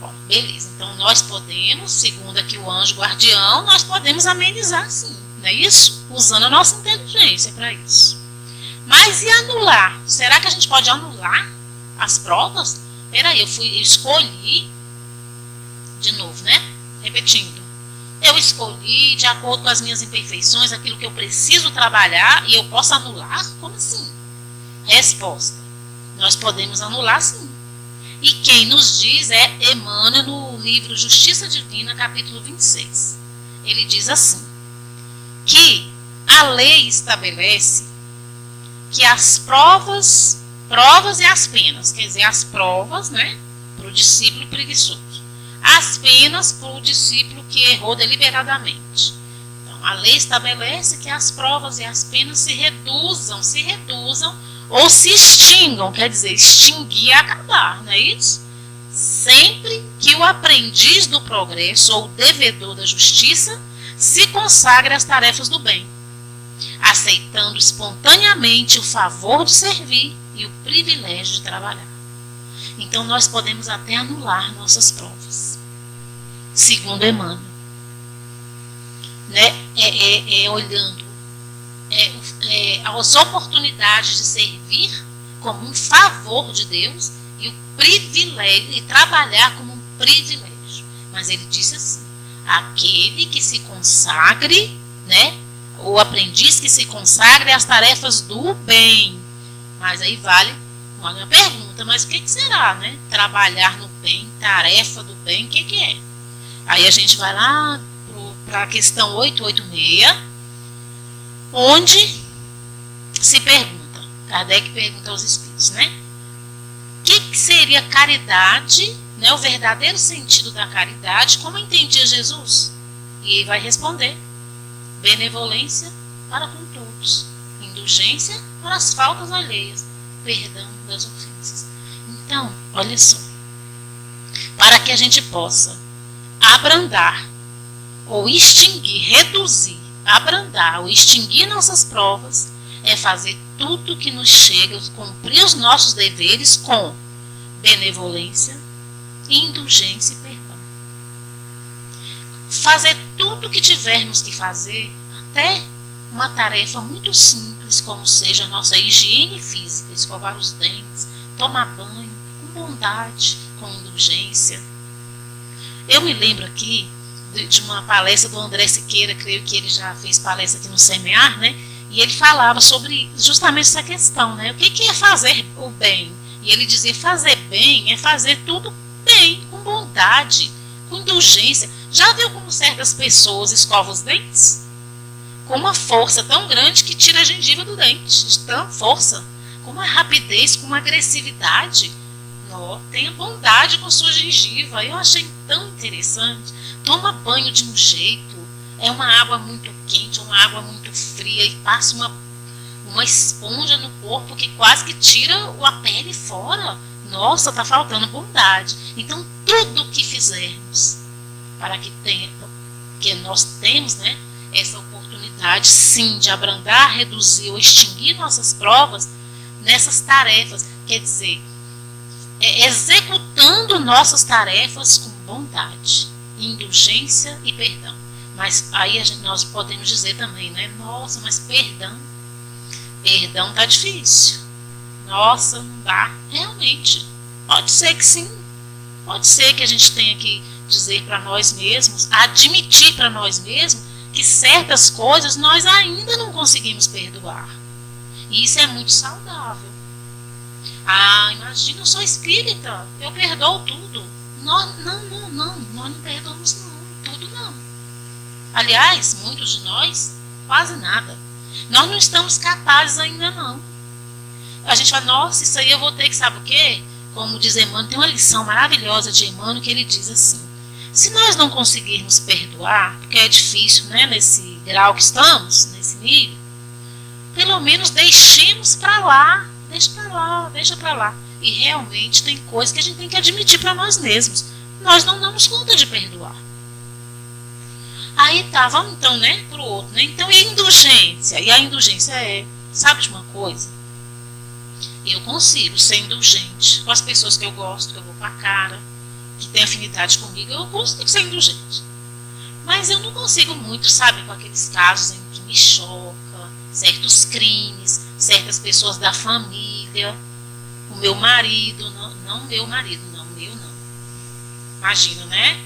Speaker 5: Bom, beleza. Então, nós podemos, segundo aqui o anjo guardião, nós podemos amenizar sim, não é isso? Usando a nossa inteligência para isso. Mas e anular? Será que a gente pode anular as provas? Peraí, eu escolhi, de novo, né? Repetindo. Eu escolhi, de acordo com as minhas imperfeições, aquilo que eu preciso trabalhar, e eu posso anular? Como assim? Resposta. Nós podemos anular sim. E quem nos diz é Emmanuel no livro Justiça Divina, capítulo 26. Ele diz assim, que a lei estabelece que as provas e as penas, quer dizer, as provas, né, para o discípulo preguiçoso, as penas para o discípulo que errou deliberadamente. Então, a lei estabelece que as provas e as penas se reduzam ou se extingam, quer dizer, extinguir é acabar, não é isso? Sempre que o aprendiz do progresso ou o devedor da justiça se consagre às tarefas do bem, aceitando espontaneamente o favor de servir e o privilégio de trabalhar. Então, nós podemos até anular nossas provas, segundo Emmanuel, né? Olhando as oportunidades de servir como um favor de Deus e o privilégio, e trabalhar como um privilégio. Mas ele disse assim, aquele que se consagre, né? O aprendiz que se consagre às tarefas do bem. Mas aí vale uma pergunta, mas o que será, né? Trabalhar no bem, tarefa do bem, o que é? Aí a gente vai lá para a questão 886, onde se pergunta, Kardec pergunta aos espíritos, né? O que seria caridade, né? O verdadeiro sentido da caridade, como entendia Jesus? E ele vai responder, benevolência para com todos, indulgência para as faltas alheias, perdão das ofensas. Então, olha só, para que a gente possa abrandar ou extinguir, reduzir, abrandar ou extinguir nossas provas, é fazer tudo que nos chega, cumprir os nossos deveres com benevolência, indulgência e perdão. Fazer tudo o que tivermos que fazer, até uma tarefa muito simples, como seja a nossa higiene física, escovar os dentes, tomar banho, com bondade, com indulgência. Eu me lembro aqui de uma palestra do André Siqueira, creio que ele já fez palestra aqui no Semear, né? E ele falava sobre justamente essa questão, né? O que é fazer o bem? E ele dizia, fazer bem é fazer tudo bem, com bondade, com indulgência. Já viu como certas pessoas escovam os dentes? Com uma força tão grande que tira a gengiva do dente, de tanta força, com uma rapidez, com uma agressividade. Tenha bondade com sua gengiva. Eu achei tão interessante. Toma banho de um jeito, é uma água muito quente, uma água muito fria, e passa uma esponja no corpo que quase que tira a pele fora. Nossa, está faltando bondade. Então, tudo que fizermos para que nós temos, né, essa oportunidade, sim, de abrandar, reduzir ou extinguir nossas provas nessas tarefas, quer dizer, executando nossas tarefas com bondade, indulgência e perdão. Mas aí nós podemos dizer também, né? Nossa, mas perdão tá difícil. Nossa, não dá. Realmente, pode ser que sim. Pode ser que a gente tenha que dizer para nós mesmos, admitir para nós mesmos que certas coisas nós ainda não conseguimos perdoar. E isso é muito saudável. Imagina, eu sou espírita, eu perdoo tudo. Nós não perdoamos tudo não. Aliás, muitos de nós, quase nada. Nós não estamos capazes ainda não. A gente fala, nossa, isso aí eu vou ter que, sabe o quê? Como diz Emmanuel, tem uma lição maravilhosa de Emmanuel que ele diz assim, se nós não conseguirmos perdoar, porque é difícil, né, nesse grau que estamos, nesse nível, pelo menos deixemos para lá, deixa para lá. E realmente tem coisas que a gente tem que admitir para nós mesmos. Nós não damos conta de perdoar. Aí tá, vamos então, né, pro outro, né? Então, e a indulgência? E a indulgência sabe de uma coisa? Eu consigo ser indulgente com as pessoas que eu gosto, que eu vou com a cara, que tem afinidade comigo, eu consigo ser indulgente. Mas eu não consigo muito, sabe, com aqueles casos em que me choca, certos crimes, certas pessoas da família, o meu marido, não meu marido, não, meu não. Imagina, né?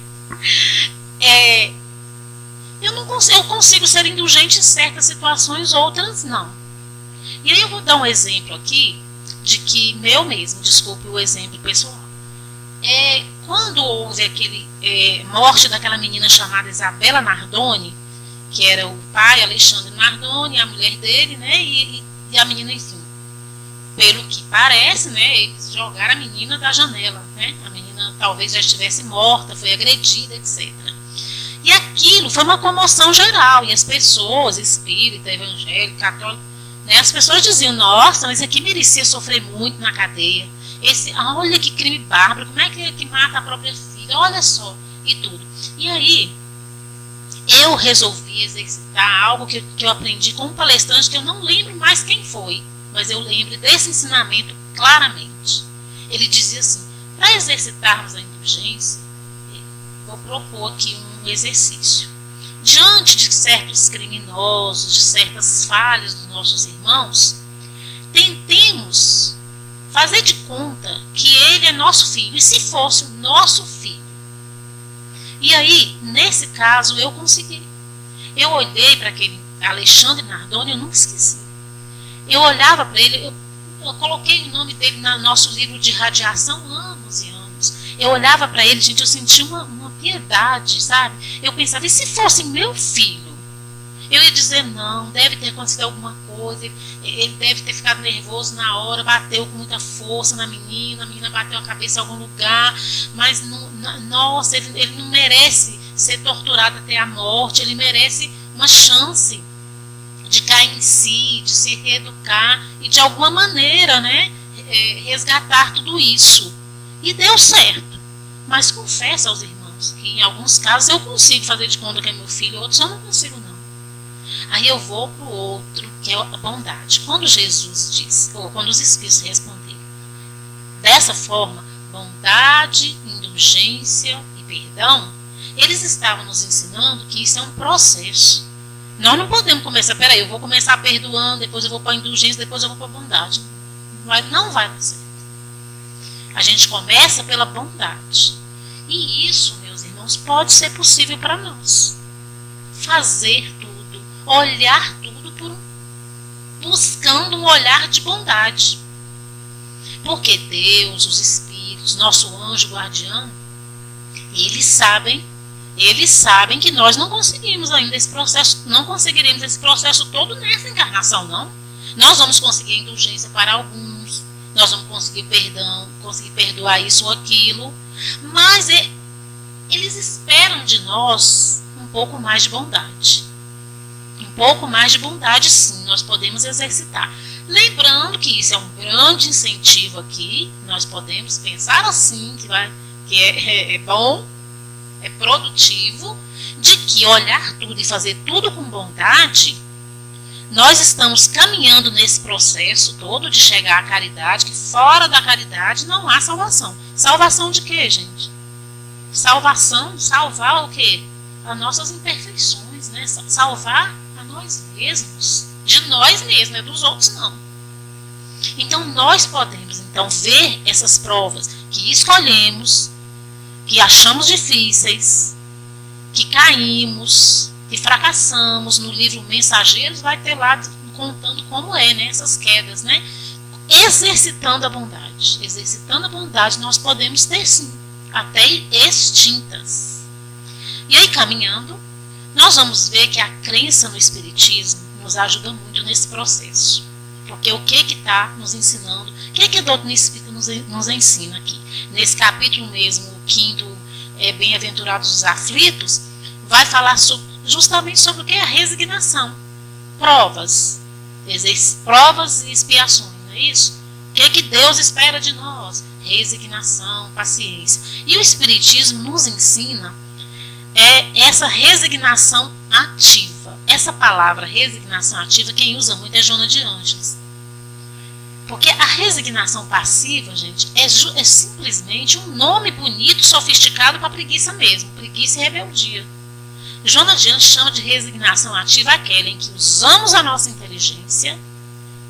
Speaker 5: Eu consigo ser indulgente em certas situações, outras não. E aí eu vou dar um exemplo aqui, de que meu mesmo, desculpe o exemplo pessoal. Quando houve aquele morte daquela menina chamada Isabela Nardoni, que era o pai Alexandre Nardoni, a mulher dele, né, e a menina, enfim, pelo que parece, né, eles jogaram a menina da janela, né, a menina talvez já estivesse morta, foi agredida, etc. E aquilo foi uma comoção geral, e as pessoas, espírita, evangélica, católica, né, as pessoas diziam, nossa, mas esse aqui merecia sofrer muito na cadeia. Olha que crime bárbaro, como é que mata a própria filha, olha só, e tudo. E aí, eu resolvi exercitar algo que eu aprendi com um palestrante, que eu não lembro mais quem foi, mas eu lembro desse ensinamento claramente. Ele dizia assim, para exercitarmos a indulgência, vou propor aqui um exercício. Diante de certos criminosos, de certas falhas dos nossos irmãos, tentemos fazer de conta que ele é nosso filho, e se fosse o nosso filho. E aí, nesse caso, eu consegui. Eu olhei para aquele Alexandre Nardoni, eu nunca esqueci. Eu olhava para ele, eu coloquei o nome dele no nosso livro de radiação anos e anos. Eu olhava para ele, gente, eu sentia uma piedade, sabe? Eu pensava, e se fosse meu filho? Eu ia dizer, não, deve ter acontecido alguma coisa, ele deve ter ficado nervoso na hora, bateu com muita força na menina, a menina bateu a cabeça em algum lugar, mas, nossa, ele não merece ser torturado até a morte, ele merece uma chance de cair em si, de se reeducar e de alguma maneira, né, resgatar tudo isso. E deu certo. Mas confesso aos irmãos que em alguns casos eu consigo fazer de conta que é meu filho, outros eu não consigo não. Aí eu vou para o outro, que é a bondade. Quando Jesus diz, ou quando os Espíritos responderam, dessa forma, bondade, indulgência e perdão, eles estavam nos ensinando que isso é um processo. Nós não podemos começar, peraí, eu vou começar perdoando, depois eu vou para a indulgência, depois eu vou para a bondade. Não vai dar certo. A gente começa pela bondade. E isso, meus irmãos, pode ser possível para nós. Fazer tudo, olhar tudo buscando um olhar de bondade. Porque Deus, os espíritos, nosso anjo guardião, eles sabem que nós não conseguimos ainda esse processo, não conseguiremos esse processo todo nessa encarnação, não. Nós vamos conseguir a indulgência para alguns, nós vamos conseguir perdão, conseguir perdoar isso ou aquilo, mas eles esperam de nós um pouco mais de bondade. Um pouco mais de bondade, sim, nós podemos exercitar. Lembrando que isso é um grande incentivo aqui, nós podemos pensar assim, que é bom, é produtivo, de que olhar tudo e fazer tudo com bondade, nós estamos caminhando nesse processo todo de chegar à caridade, que fora da caridade não há salvação. Salvação de quê, gente? Salvar o quê? As nossas imperfeições, né? Salvar a nós mesmos. De nós mesmos, não é dos outros não. Então nós podemos então ver essas provas que escolhemos, que achamos difíceis, que caímos, que fracassamos. No livro Mensageiros vai ter lá contando como é, né, essas quedas, né? Exercitando a bondade. Exercitando a bondade nós podemos ter sim, até extintas. E aí caminhando, nós vamos ver que a crença no Espiritismo nos ajuda muito nesse processo. Porque o que está nos ensinando, o que a doutrina espírita nos ensina aqui? Nesse capítulo mesmo, o 5º, Bem-aventurados os aflitos, vai falar justamente sobre o que é a resignação. Provas e expiações, não é isso? O que Deus espera de nós? Resignação, paciência. E o Espiritismo nos ensina essa resignação ativa. Essa palavra resignação ativa, quem usa muito é Joana de Ângeles. Porque a resignação passiva, gente, é simplesmente um nome bonito, sofisticado para preguiça mesmo. Preguiça e rebeldia. Joana de Ângeles chama de resignação ativa aquela em que usamos a nossa inteligência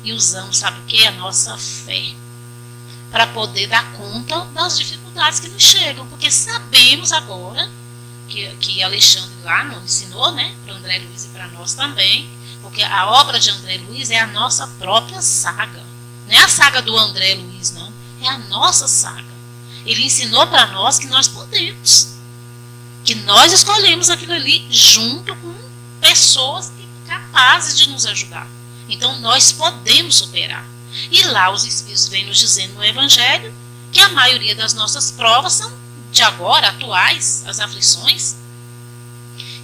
Speaker 5: e usamos, sabe o que? A nossa fé. Para poder dar conta das dificuldades que nos chegam. Porque sabemos agora que Alexandre lá nos ensinou, né, para André Luiz e para nós também, porque a obra de André Luiz é a nossa própria saga. Não é a saga do André Luiz, não. É a nossa saga. Ele ensinou para nós que nós podemos. Que nós escolhemos aquilo ali junto com pessoas capazes de nos ajudar. Então nós podemos superar. E lá os Espíritos vêm nos dizendo no Evangelho que a maioria das nossas provas são de agora, atuais, as aflições.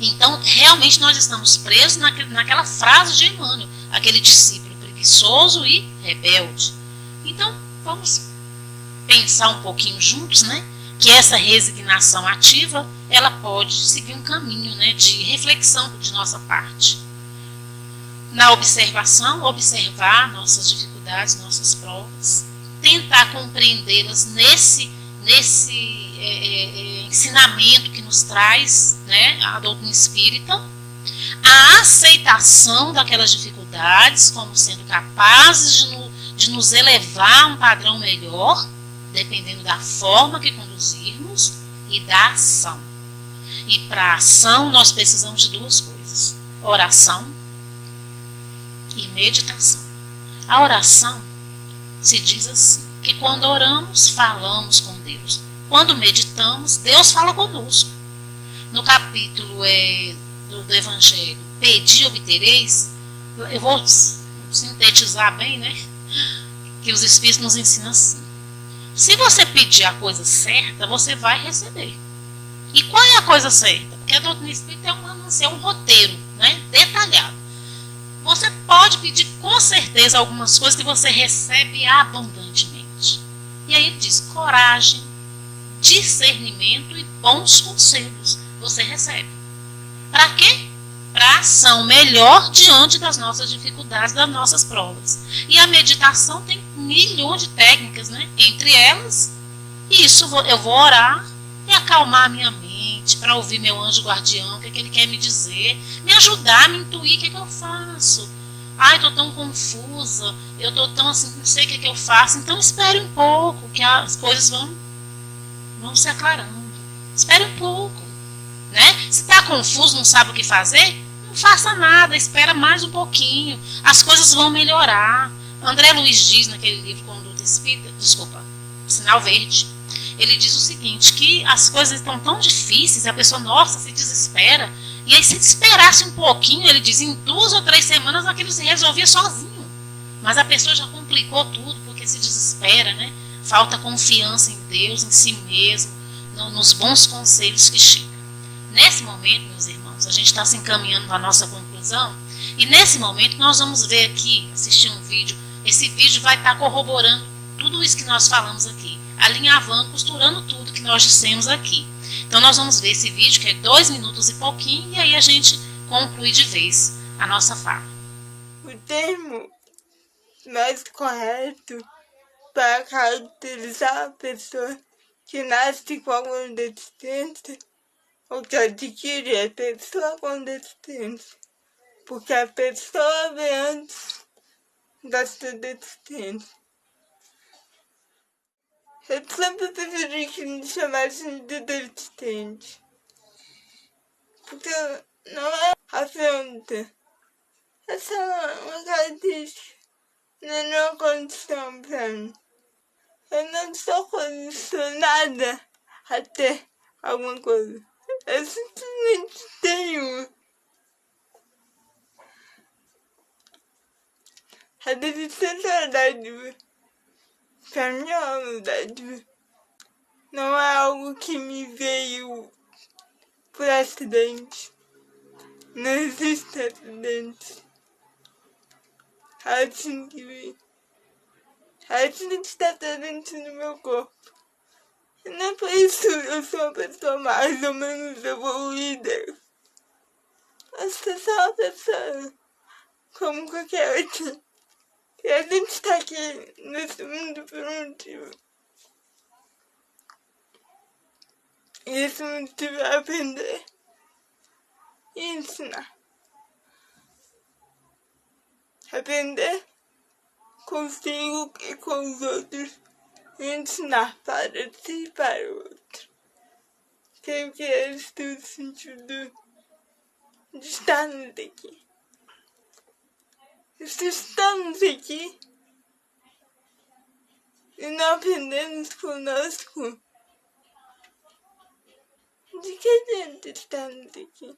Speaker 5: Então realmente nós estamos presos naquela frase de Emmanuel, aquele discípulo preguiçoso e rebelde. Então vamos pensar um pouquinho juntos, né? Que essa resignação ativa, ela pode seguir um caminho, né, de reflexão de nossa parte. Na observação, observar nossas dificuldades, nossas provas, tentar compreendê-las nesse ensinamento que nos traz, né, a doutrina espírita, a aceitação daquelas dificuldades como sendo capazes de nos elevar a um padrão melhor, dependendo da forma que conduzirmos e da ação. E para a ação nós precisamos de duas coisas: oração e meditação. A oração se diz assim, que quando oramos, falamos com Deus. Quando meditamos, Deus fala conosco. No capítulo do Evangelho, Pedi e obtereis, eu vou sintetizar bem, né? Que os Espíritos nos ensinam assim. Se você pedir a coisa certa, você vai receber. E qual é a coisa certa? Porque a doutrina espírita é um roteiro, né, detalhado. Você pode pedir com certeza algumas coisas que você recebe abundantemente. E aí ele diz: coragem, discernimento e bons conselhos. Você recebe. Para quê? Para ação melhor diante das nossas dificuldades, das nossas provas. E a meditação tem milhões de técnicas, né? Entre elas, eu vou orar e acalmar a minha mente para ouvir meu anjo guardião, o que ele quer me dizer, me ajudar a me intuir o que eu faço. Ai, estou tão confusa, eu estou tão assim, não sei o que eu faço. Então espere um pouco, que as coisas vão se aclarando. Espere um pouco, né? Se está confuso, não sabe o que fazer, não faça nada, espera mais um pouquinho. As coisas vão melhorar. André Luiz diz naquele livro Conduta Espírita, Sinal Verde, ele diz o seguinte, que as coisas estão tão difíceis, a pessoa, nossa, se desespera, e aí se esperasse um pouquinho, ele diz, em 2 ou 3 semanas aquilo se resolvia sozinho. Mas a pessoa já complicou tudo, porque se desespera, né? Falta confiança em Deus, em si mesmo, nos bons conselhos que chegam. Nesse momento, meus irmãos, a gente está se encaminhando para a nossa conclusão, e nesse momento nós vamos ver aqui, assistir um vídeo, esse vídeo vai estar corroborando tudo isso que nós falamos aqui, alinhavando, costurando tudo que nós dissemos aqui. Então nós vamos ver esse vídeo, que é 2 minutos e pouquinho, e aí a gente conclui de vez a nossa fala.
Speaker 6: O termo mais correto para caracterizar a pessoa que nasce com alguma deficiência ou que adquire a pessoa com deficiência, porque a pessoa vem antes da sua deficiência. Eu sempre preferi que me chamassem de deficiente, porque não é afronta. Essa é uma característica, não é uma condição pra mim. Eu não sou condicionada a ter alguma coisa. Eu simplesmente tenho. A deficiência é dádiva. Pra mim é uma dádiva. Não é algo que me veio por acidente. Não existe acidente. É assim que vem. É assim que está presente no meu corpo. E não é por isso que eu sou uma pessoa mais ou menos evoluída. Eu sou uma pessoa como qualquer outra. E a gente está aqui nesse mundo por um motivo. E esse motivo é aprender e ensinar. Aprender consigo e com os outros e ensinar para si e para o outro. Creio que é esse o sentido de estarmos aqui. Se estamos aqui e não aprendemos conosco, de que adianta estarmos aqui?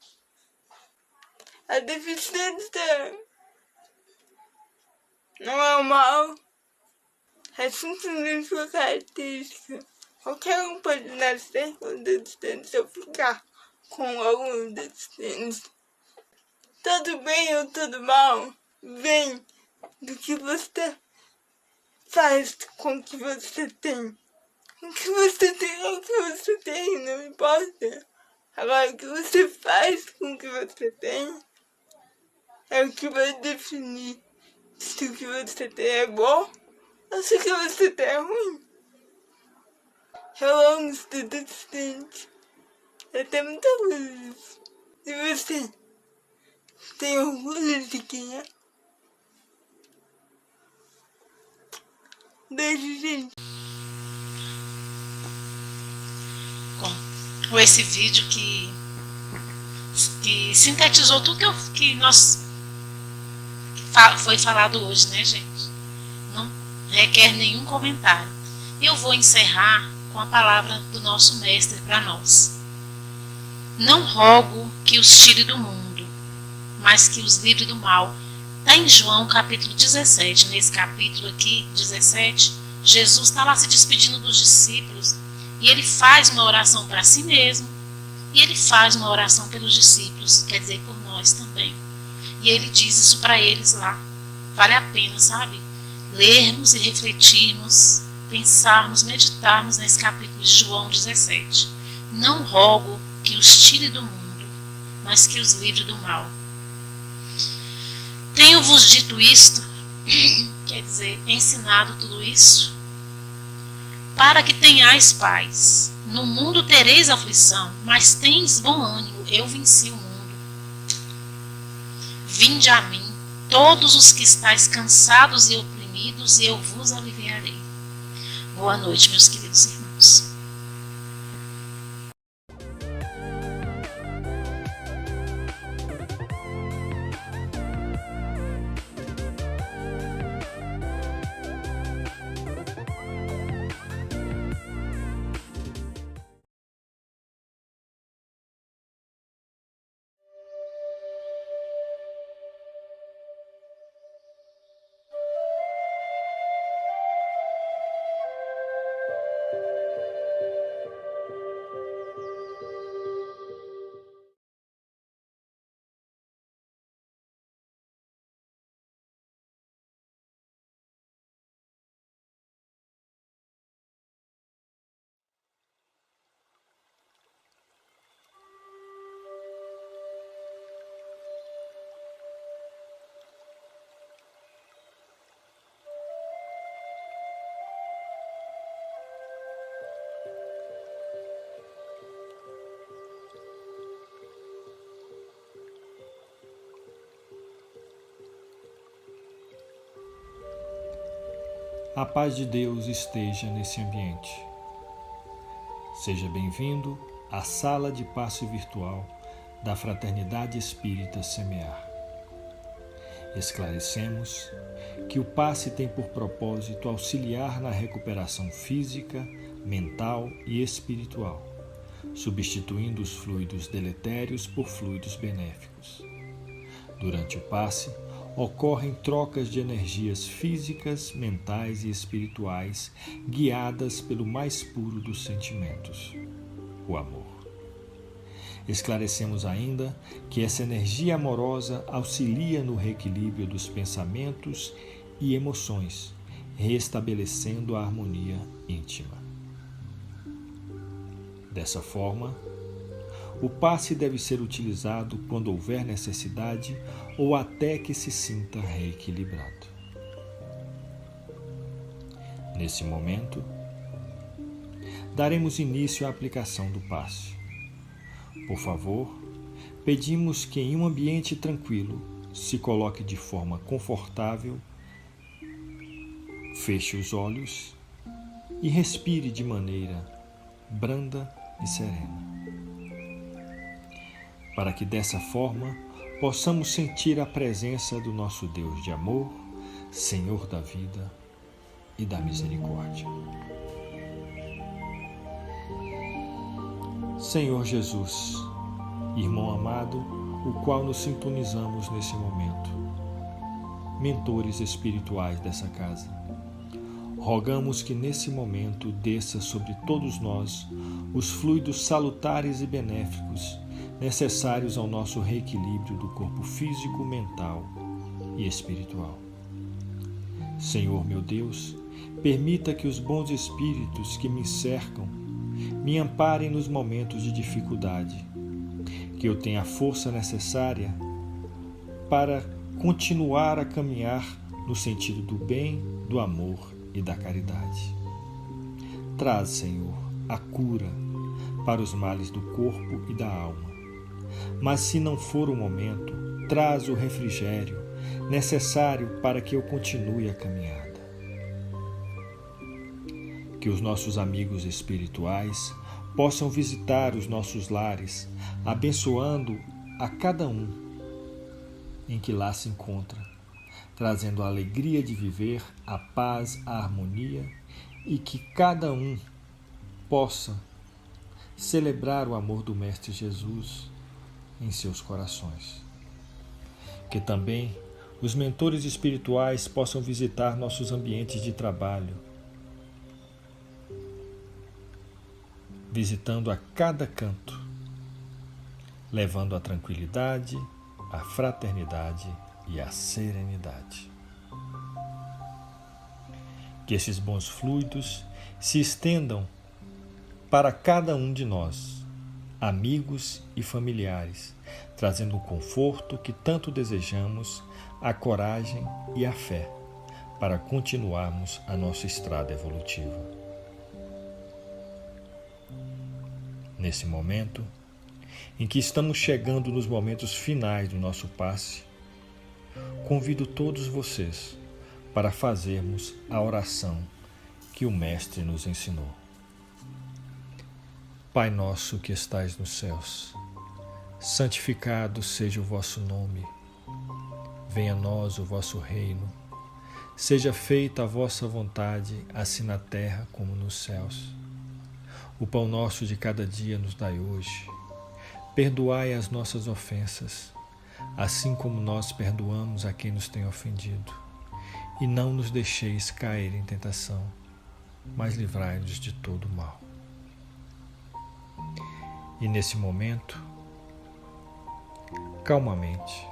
Speaker 6: A deficiência não é um mal, é simplesmente uma característica. Qualquer um pode nascer com deficiência ou ficar com alguma deficiência. Todo bem ou todo mal vem do que você faz com o que você tem. O que você tem é o que você tem, não importa. Agora, o que você faz com o que você tem é o que vai definir se o que você tem é bom ou se o que você tem é ruim. Eu amo ser deficiente. Eu tenho muito orgulho disso. E você tem orgulho de quem é? Beijo, gente.
Speaker 5: Com esse vídeo que sintetizou tudo que foi falado hoje, né, gente? Não requer nenhum comentário. Eu vou encerrar com a palavra do nosso mestre para nós. Não rogo que os tire do mundo, mas que os livre do mal. Está em João capítulo 17, nesse capítulo aqui, 17, Jesus está lá se despedindo dos discípulos e ele faz uma oração para si mesmo e ele faz uma oração pelos discípulos, quer dizer, por nós também. E ele diz isso para eles lá. Vale a pena, sabe? Lermos e refletirmos, pensarmos, meditarmos nesse capítulo de João 17. Não rogo que os tire do mundo, mas que os livre do mal. Tenho-vos dito isto, quer dizer, ensinado tudo isso, para que tenhais paz. No mundo tereis aflição, mas tens bom ânimo, eu venci o mundo. Vinde a mim, todos os que estáis cansados e oprimidos, e eu vos aliviarei. Boa noite, meus queridos irmãos.
Speaker 7: A paz de Deus esteja nesse ambiente. Seja bem-vindo à sala de passe virtual da Fraternidade Espírita Semear. Esclarecemos que o passe tem por propósito auxiliar na recuperação física, mental e espiritual, substituindo os fluidos deletérios por fluidos benéficos. Durante o passe, ocorrem trocas de energias físicas, mentais e espirituais guiadas pelo mais puro dos sentimentos, o amor. Esclarecemos ainda que essa energia amorosa auxilia no reequilíbrio dos pensamentos e emoções, restabelecendo a harmonia íntima. Dessa forma, o passe deve ser utilizado quando houver necessidade ou até que se sinta reequilibrado. Nesse momento, daremos início à aplicação do passe. Por favor, pedimos que em um ambiente tranquilo se coloque de forma confortável, feche os olhos e respire de maneira branda e serena, para que dessa forma possamos sentir a presença do nosso Deus de amor, Senhor da vida e da misericórdia. Senhor Jesus, irmão amado, o qual nos sintonizamos nesse momento, mentores espirituais dessa casa, rogamos que nesse momento desça sobre todos nós os fluidos salutares e benéficos necessários ao nosso reequilíbrio do corpo físico, mental e espiritual. Senhor meu Deus, permita que os bons espíritos que me cercam me amparem nos momentos de dificuldade, que eu tenha a força necessária para continuar a caminhar no sentido do bem, do amor e da caridade. Traz, Senhor, a cura para os males do corpo e da alma. Mas se não for o momento, traz o refrigério necessário para que eu continue a caminhada. Que os nossos amigos espirituais possam visitar os nossos lares, abençoando a cada um em que lá se encontra, trazendo a alegria de viver, a paz, a harmonia, e que cada um possa celebrar o amor do Mestre Jesus em seus corações. Que também os mentores espirituais possam visitar nossos ambientes de trabalho, visitando a cada canto, levando a tranquilidade, a fraternidade e a serenidade. Que esses bons fluidos se estendam para cada um de nós, amigos e familiares, trazendo o conforto que tanto desejamos, a coragem e a fé para continuarmos a nossa estrada evolutiva. Nesse momento, em que estamos chegando nos momentos finais do nosso passe, convido todos vocês para fazermos a oração que o Mestre nos ensinou. Pai nosso que estais nos céus, santificado seja o vosso nome. Venha a nós o vosso reino. Seja feita a vossa vontade, assim na terra como nos céus. O pão nosso de cada dia nos dai hoje. Perdoai as nossas ofensas, assim como nós perdoamos a quem nos tem ofendido. E não nos deixeis cair em tentação, mas livrai-nos de todo o mal. E nesse momento, calmamente,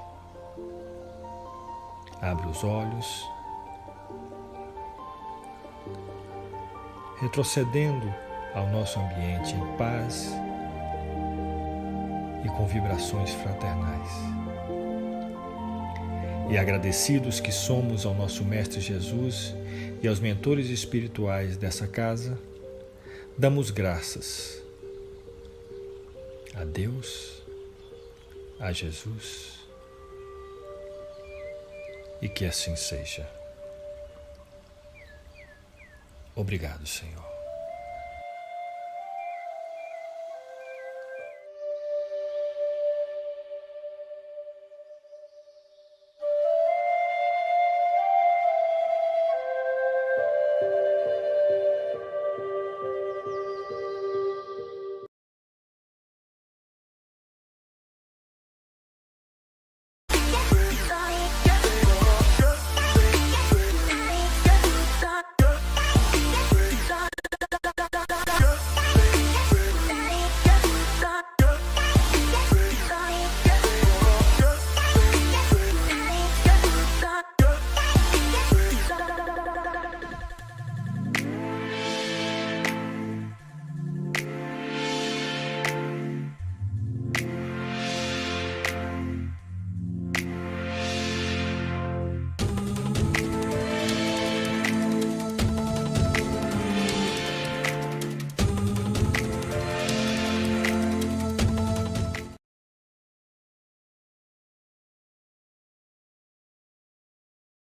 Speaker 7: abre os olhos, retrocedendo ao nosso ambiente em paz e com vibrações fraternais. E agradecidos que somos ao nosso Mestre Jesus e aos mentores espirituais dessa casa, damos graças a Deus, a Jesus, e que assim seja. Obrigado, Senhor.